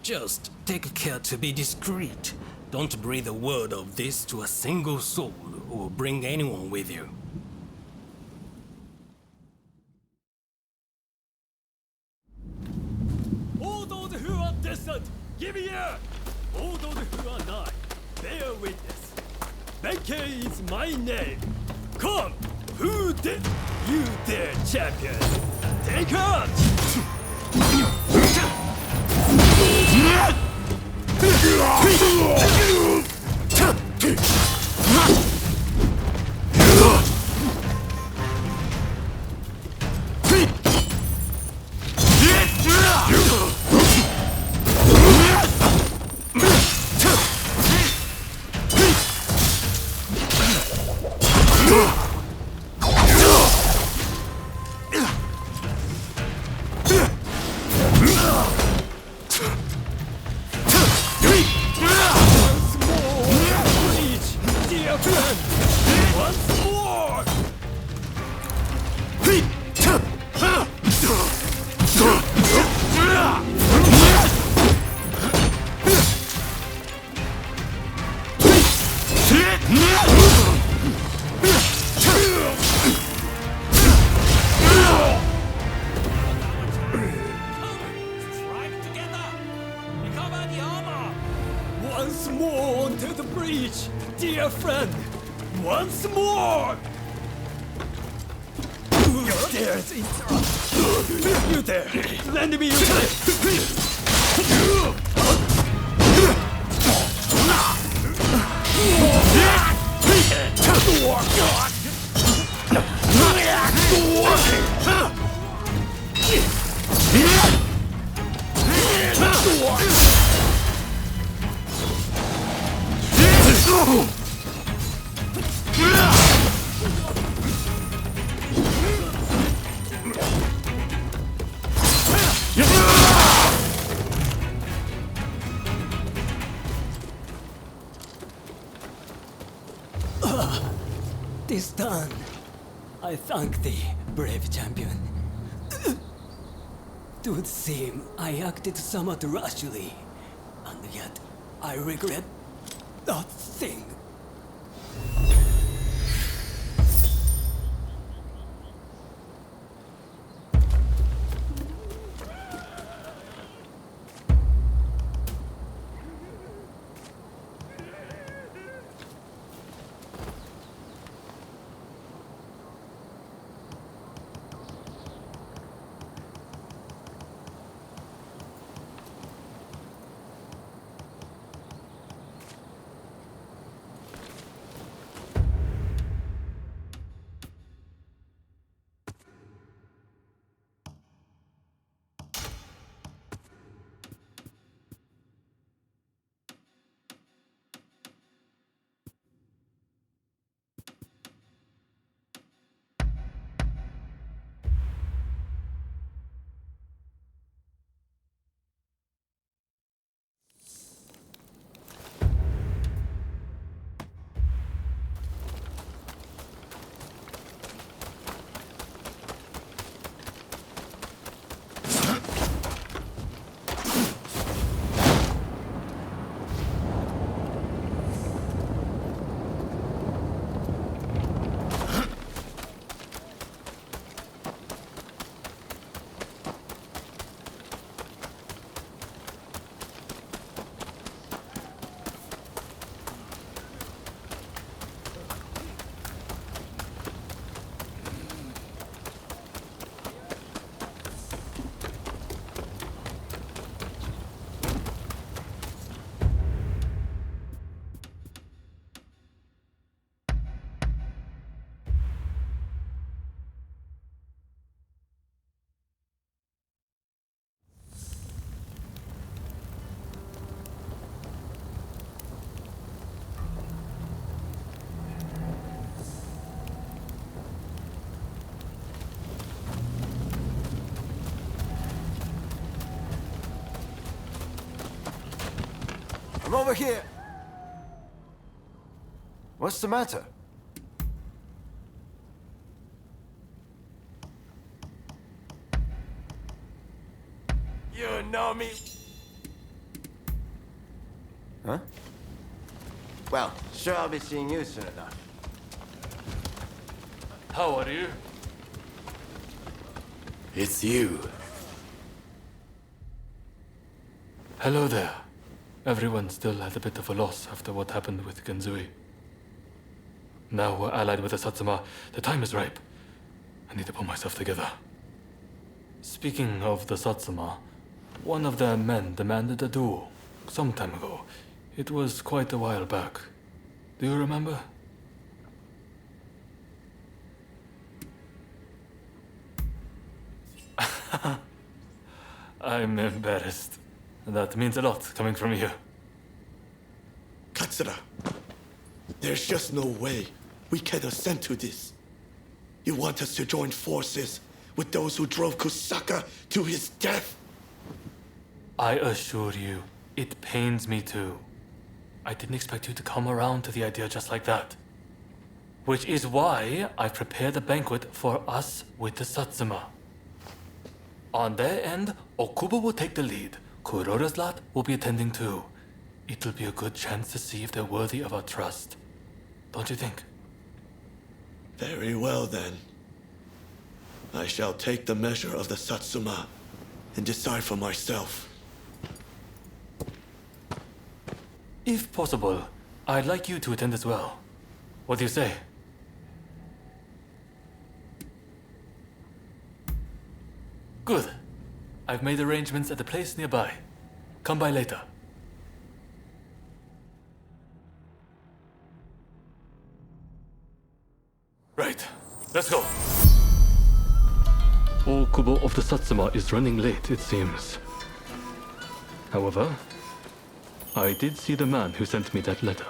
Just take care to be discreet. Don't breathe a word of this to a single soul or bring anyone with you. All those who are distant, give ear! All those who are nigh, bear witness. Benkei is my name. Come, who did you dare champion? Take heart! Once more! Once more onto the breach! dear friend, once more! There's you there! Lend me your This done, I thank thee, brave champion. Would seem I acted somewhat rashly, and yet I regret nothing. I'm over here. What's the matter? You know me. Huh? Well, sure I'll be seeing you soon enough. How are you? It's you. Hello there. Everyone still at a bit of a loss after what happened with Genzui. Now we're allied with the Satsuma. The time is ripe. I need to pull myself together. Speaking of the Satsuma, one of their men demanded a duel some time ago. It was quite a while back. Do you remember? I'm embarrassed. That means a lot coming from you. Katsura, there's just no way we can assent to this. You want us to join forces with those who drove Kusaka to his death? I assure you, it pains me too. I didn't expect you to come around to the idea just like that. Which is why I prepared a banquet for us with the Satsuma. On their end, Okubo will take the lead. Kurora's lot will be attending too. It'll be a good chance to see if they're worthy of our trust. Don't you think? Very well then. I shall take the measure of the Satsuma and decide for myself. If possible, I'd like you to attend as well. What do you say? Good. I've made arrangements at a place nearby. Come by later. Right. Let's go. Okubo of the Satsuma is running late, it seems. However, I did see the man who sent me that letter.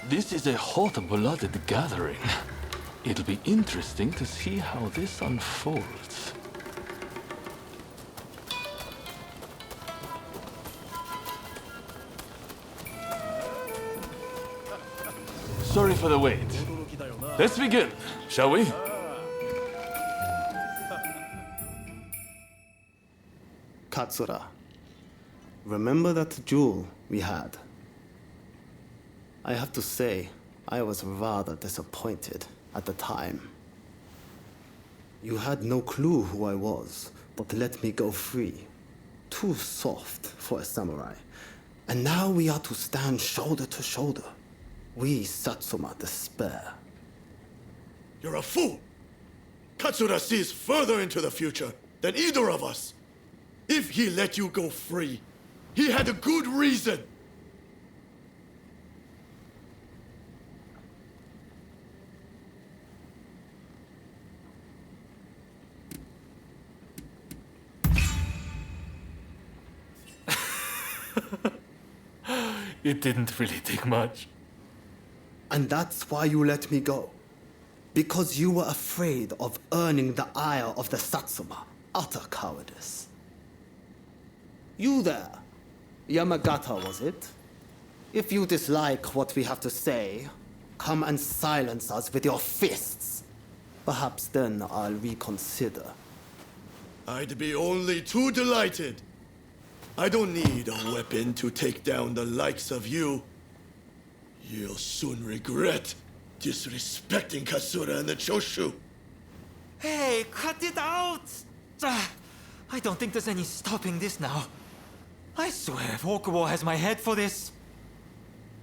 This is a hot-blooded gathering. It'll be interesting to see how this unfolds. Sorry for the wait. Let's begin, shall we? Katsura, remember that duel we had? I have to say, I was rather disappointed at the time. You had no clue who I was, but let me go free. Too soft for a samurai. And now we are to stand shoulder to shoulder. We Satsuma despair. You're a fool! Katsura sees further into the future than either of us. If he let you go free, he had a good reason. It didn't really take much. And that's why you let me go. Because you were afraid of earning the ire of the Satsuma. Utter cowardice. You there. Yamagata, was it? If you dislike what we have to say, come and silence us with your fists. Perhaps then I'll reconsider. I'd be only too delighted. I don't need a weapon to take down the likes of you. You'll soon regret disrespecting Katsura and the Choshu. Hey, cut it out! I don't think there's any stopping this now. I swear, Okubo has my head for this.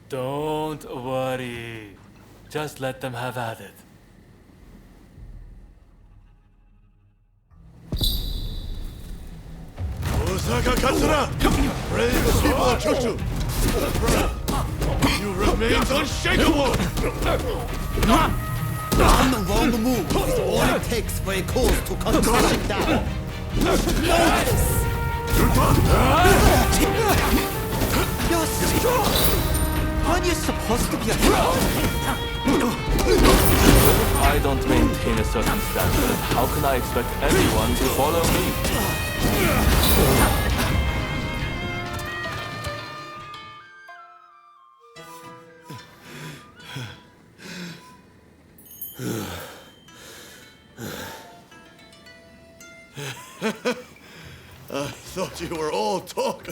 Don't worry. Just let them have at it. Osaka Katsura! Brave people of Choshu! You remain unshakable! One wrong move is all it takes for a cause to come crashing down. You're strong! Aren't you supposed to be a hero? If I don't maintain a certain standard, how can I expect anyone to follow me? I thought you were all talk,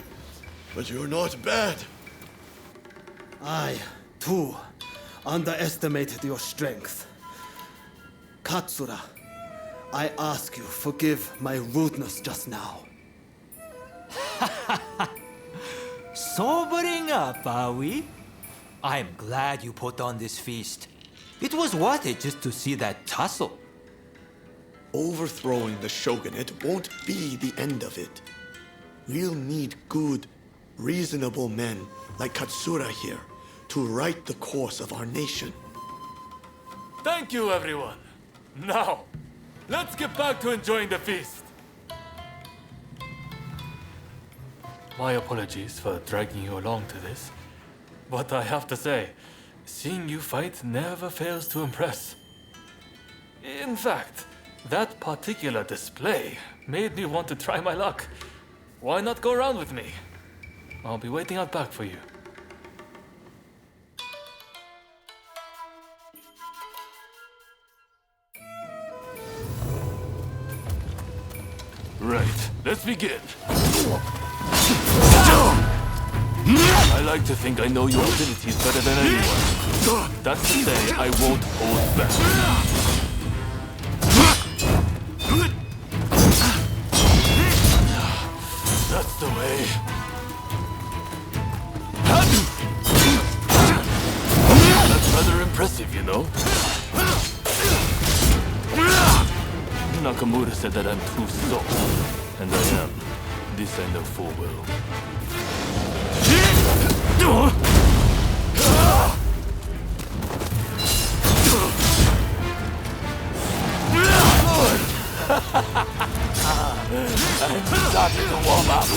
but you're not bad. I, too, underestimated your strength. Katsura, I ask you forgive my rudeness just now. Sobering up, are we? I'm glad you put on this feast. It was worth it just to see that tussle. Overthrowing the shogunate won't be the end of it. We'll need good, reasonable men like Katsura here to right the course of our nation. Thank you, everyone. Now, let's get back to enjoying the feast. My apologies for dragging you along to this, but I have to say, seeing you fight never fails to impress. In fact, that particular display made me want to try my luck. Why not go around with me? I'll be waiting out back for you. Right, let's begin. I like to think I know your abilities better than anyone. That's to say, I won't hold back. That's the way. Nakamura said that I'm too soft, and I am. This I know full well. I'm starting to warm up.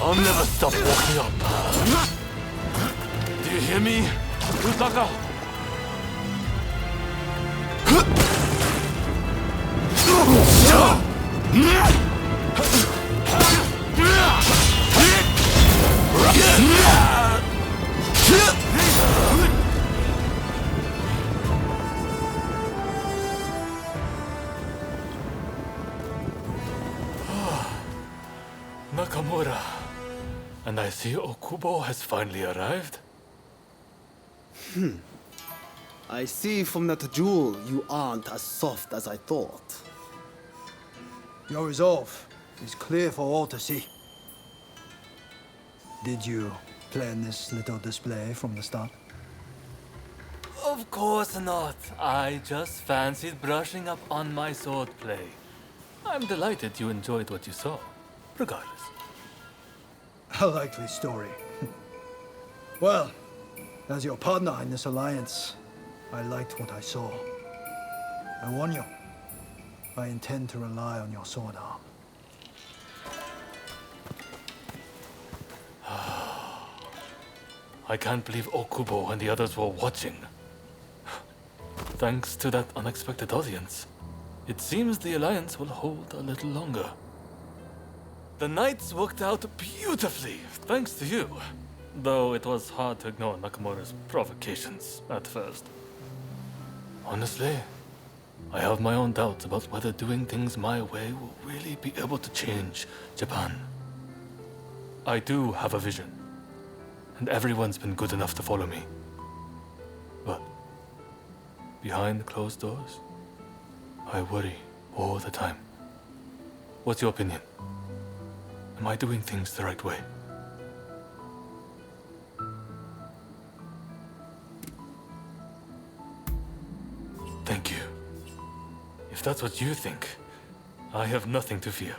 I'll never stop walking up. Do you hear me, Utaka? Nakamura. And I see Okubo has finally arrived. I see from that jewel you aren't as soft as I thought. Your resolve is clear for all to see. Did you plan this little display from the start? Of course not. I just fancied brushing up on my swordplay. I'm delighted you enjoyed what you saw, regardless. A likely story. Well, as your partner in this alliance, I liked what I saw. I warn you, I intend to rely on your sword arm. I can't believe Okubo and the others were watching. Thanks to that unexpected audience, it seems the alliance will hold a little longer. The nights worked out beautifully, thanks to you. Though it was hard to ignore Nakamura's provocations at first. Honestly, I have my own doubts about whether doing things my way will really be able to change Japan. I do have a vision, and everyone's been good enough to follow me. But behind closed doors, I worry all the time. What's your opinion? Am I doing things the right way? Thank you. If that's what you think, I have nothing to fear.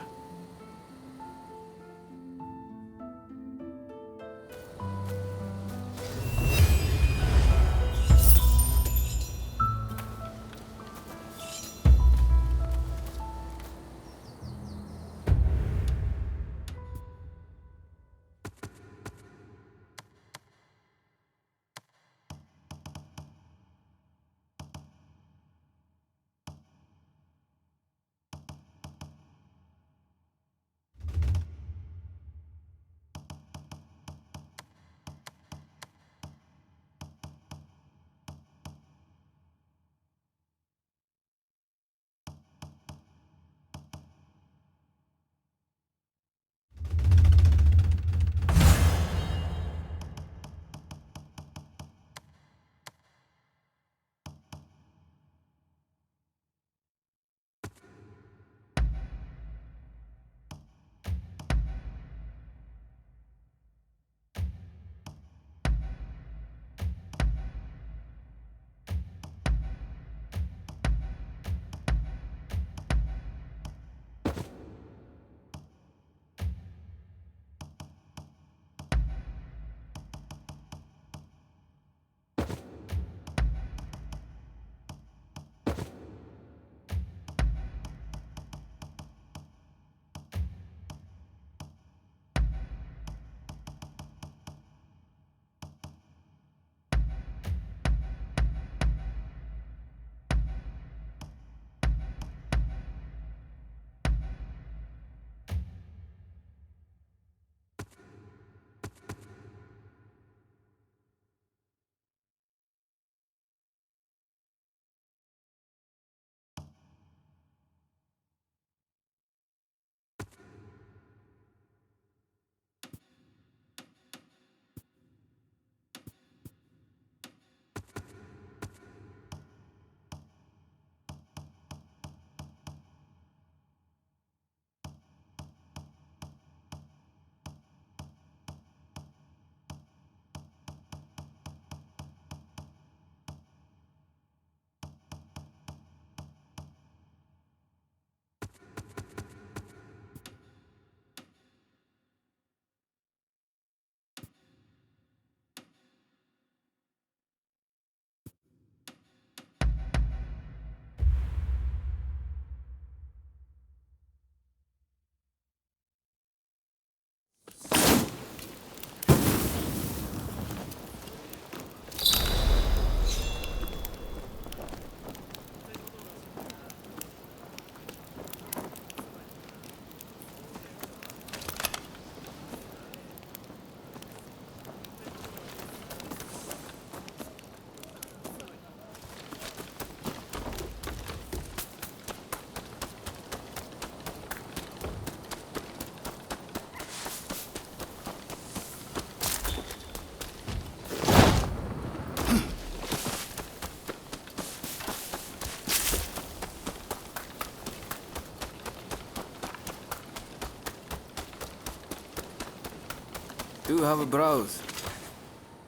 have a browse.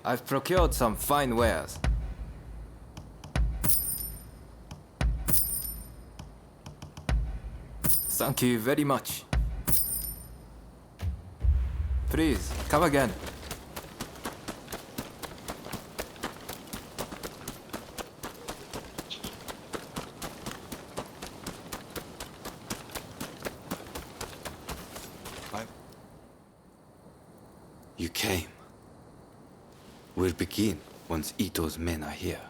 I've procured some fine wares. Thank you very much. Please, come again. You came. We'll begin once Ito's men are here.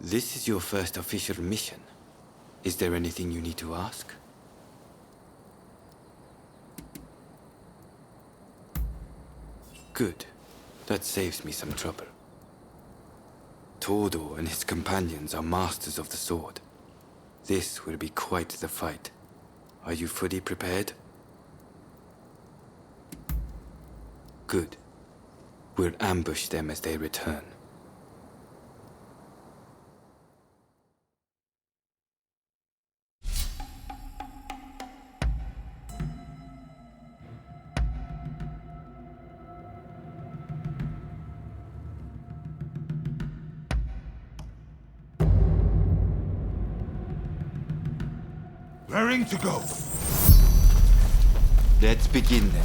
This is your first official mission. Is there anything you need to ask? Good. That saves me some trouble. Todo and his companions are masters of the sword. This will be quite the fight. Are you fully prepared? Good. We'll ambush them as they return. Raring to go. Let's begin then.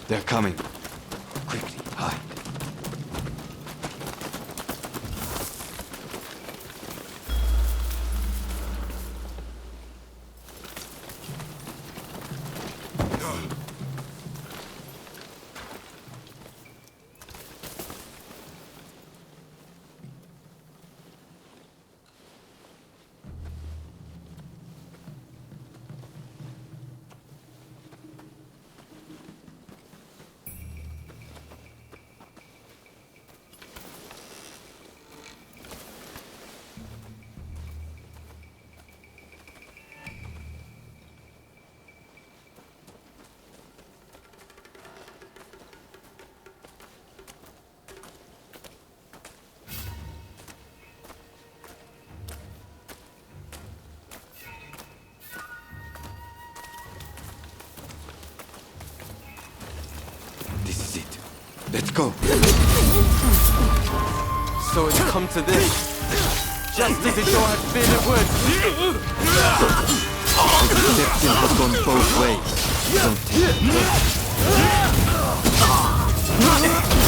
They're coming. Quickly, hide. This is it. Let's go. So it's come to this. Just as it all had been, it would. Deception has gone both ways. Don't take it.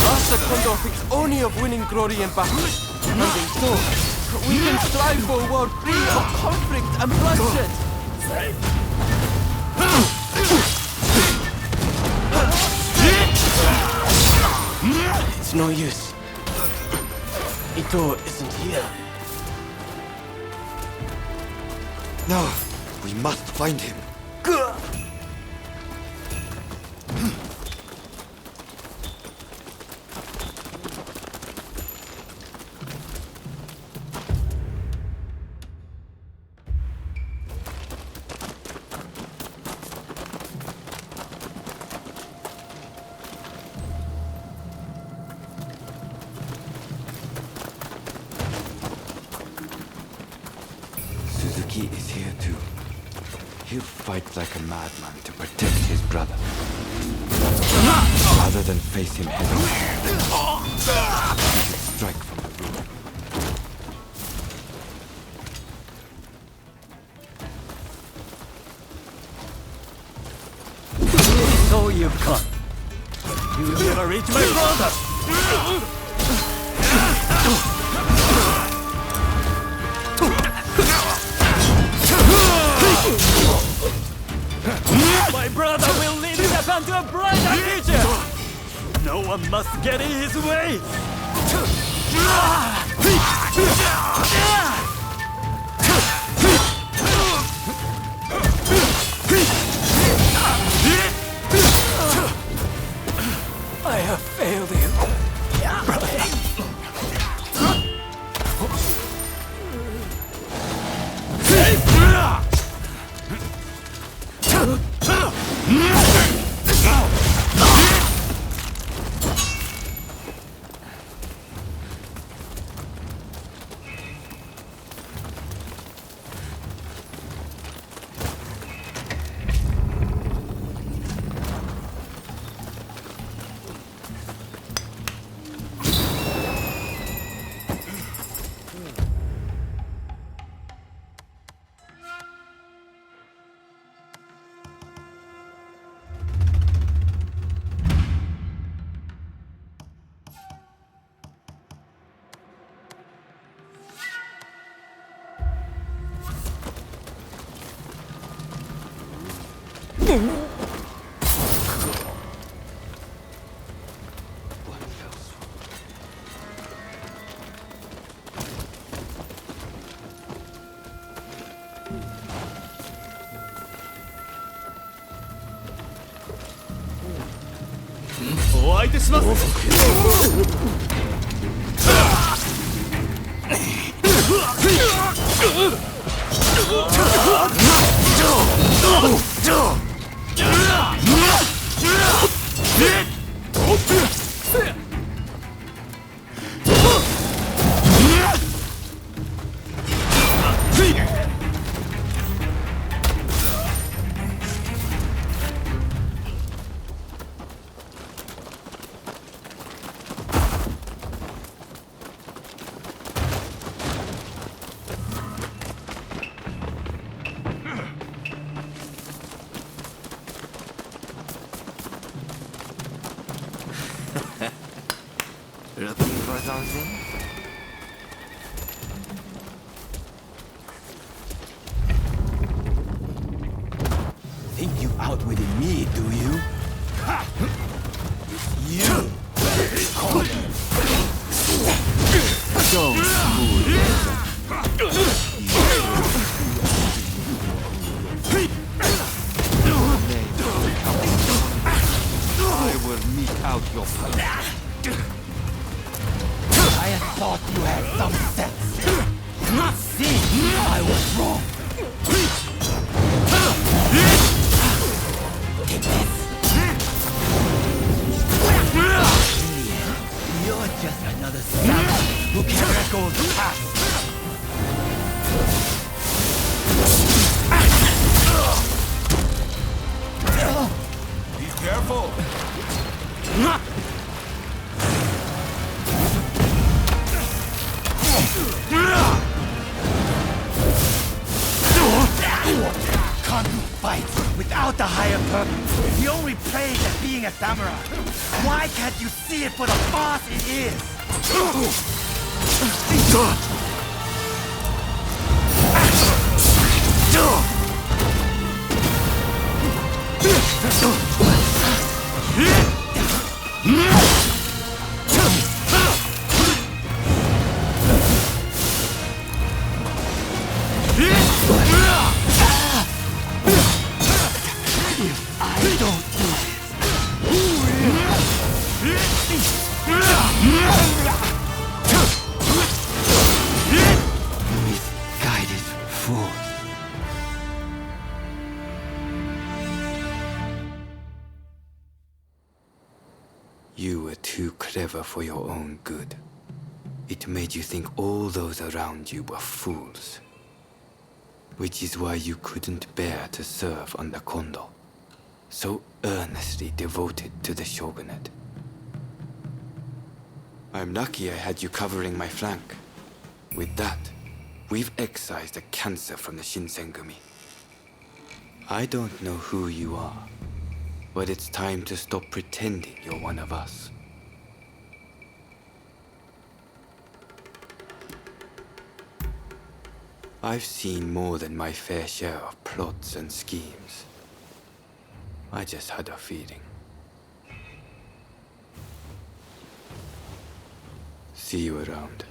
Master Kondo thinks only of winning glory in battle. And in so, we can strive for a world free of conflict and bloodshed. It's no use. Ito isn't here. No, we must find him. Suzuki is here too. He'll fight like a madman to protect his brother. Rather than face him head on, he should strike from the rear. So you've come. You'll never reach my brother! My brother will lead Japan to a brighter future! No one must get in his way! I have failed you, brother. お相手します。Looking for something? Think you outwitted me, do you? You! So I will meet out your fate. I thought you had some sense. See, I was wrong. Take this. You're just another savage who can't let go of the past. Be careful. Can't you fight without the higher purpose? The only plague at being a samurai. Why can't you see it for the farce it is? If I don't do this, who will? Misguided fools. You were too clever for your own good. It made you think all those around you were fools. Which is why you couldn't bear to serve under Kondo, so earnestly devoted to the shogunate. I'm lucky I had you covering my flank. With that, we've excised a cancer from the Shinsengumi. I don't know who you are, but it's time to stop pretending you're one of us. I've seen more than my fair share of plots and schemes. I just had a feeling. See you around.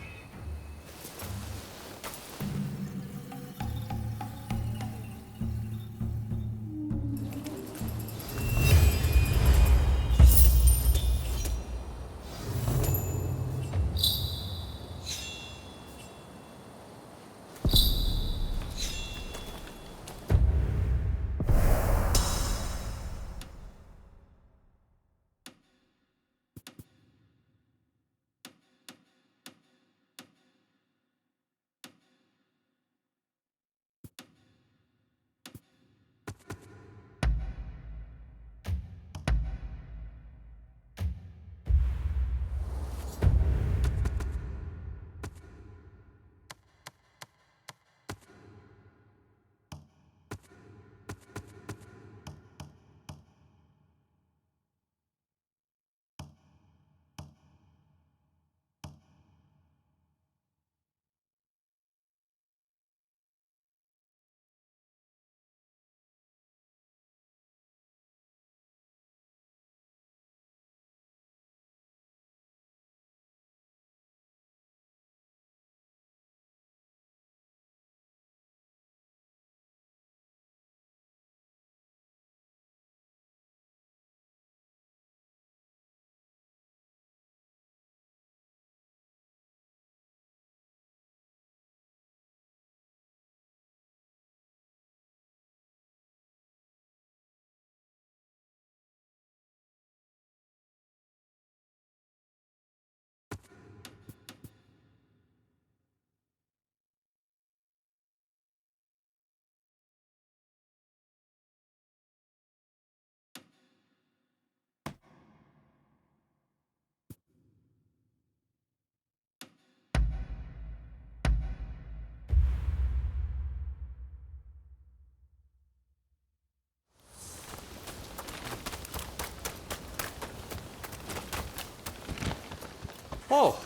Oh!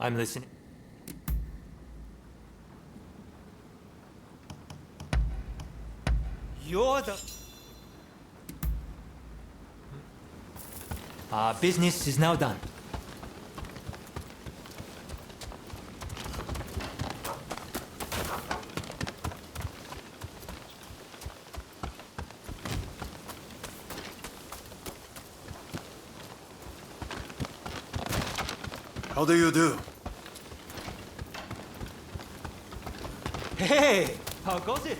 I'm listening. You're the... business is now done. How do you do? Hey! How goes it?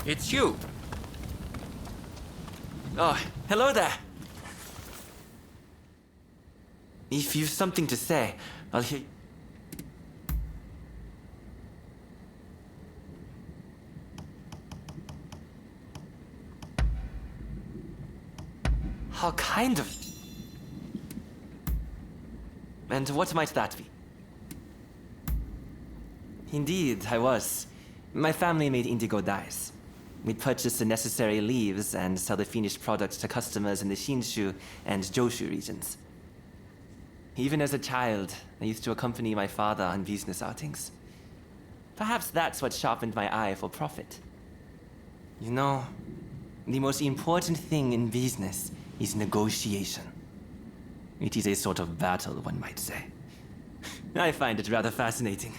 It's you. Oh, hello there. If you've something to say, I'll hear. How kind of... And what might that be? Indeed, I was. My family made indigo dyes. We'd purchase the necessary leaves and sell the finished products to customers in the Shinshu and Joshu regions. Even as a child, I used to accompany my father on business outings. Perhaps that's what sharpened my eye for profit. You know, the most important thing in business is negotiation. It is a sort of battle, one might say. I find it rather fascinating.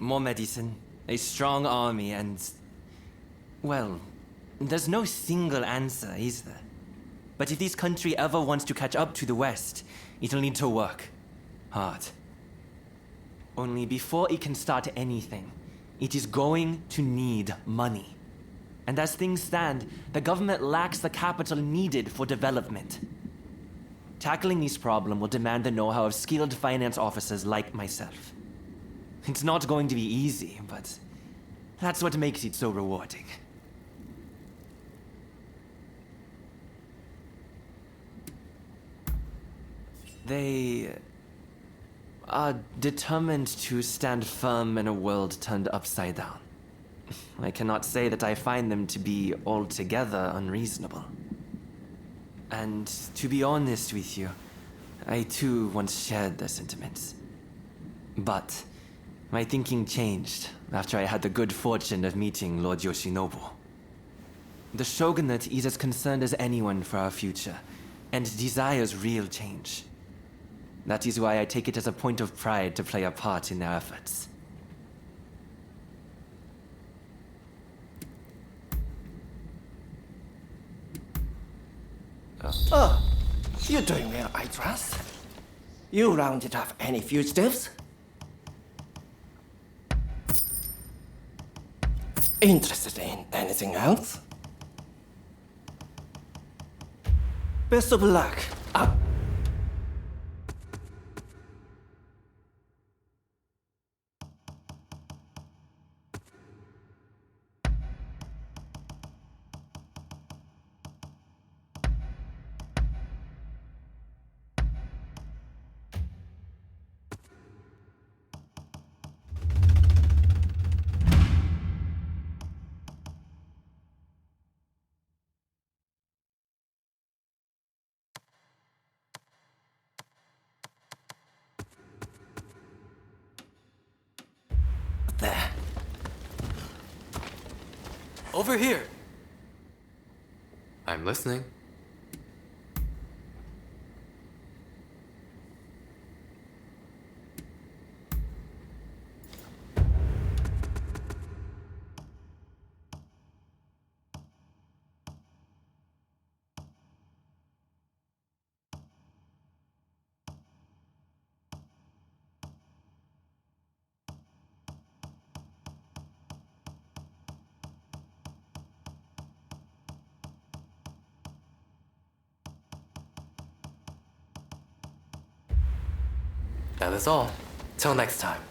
More medicine, a strong army, and... well, there's no single answer, is there? But if this country ever wants to catch up to the West, it'll need to work hard. Only before it can start anything, it is going to need money. And as things stand, the government lacks the capital needed for development. Tackling this problem will demand the know-how of skilled finance officers like myself. It's not going to be easy, but that's what makes it so rewarding. They are determined to stand firm in a world turned upside down. I cannot say that I find them to be altogether unreasonable. And to be honest with you, I too once shared their sentiments. But my thinking changed after I had the good fortune of meeting Lord Yoshinobu. The shogunate is as concerned as anyone for our future, and desires real change. That is why I take it as a point of pride to play a part in their efforts. Oh, you're doing well, I trust. You rounded up any fugitives? Interested in anything else? Best of luck. Up. there. Over here. I'm listening. That is all. Till next time.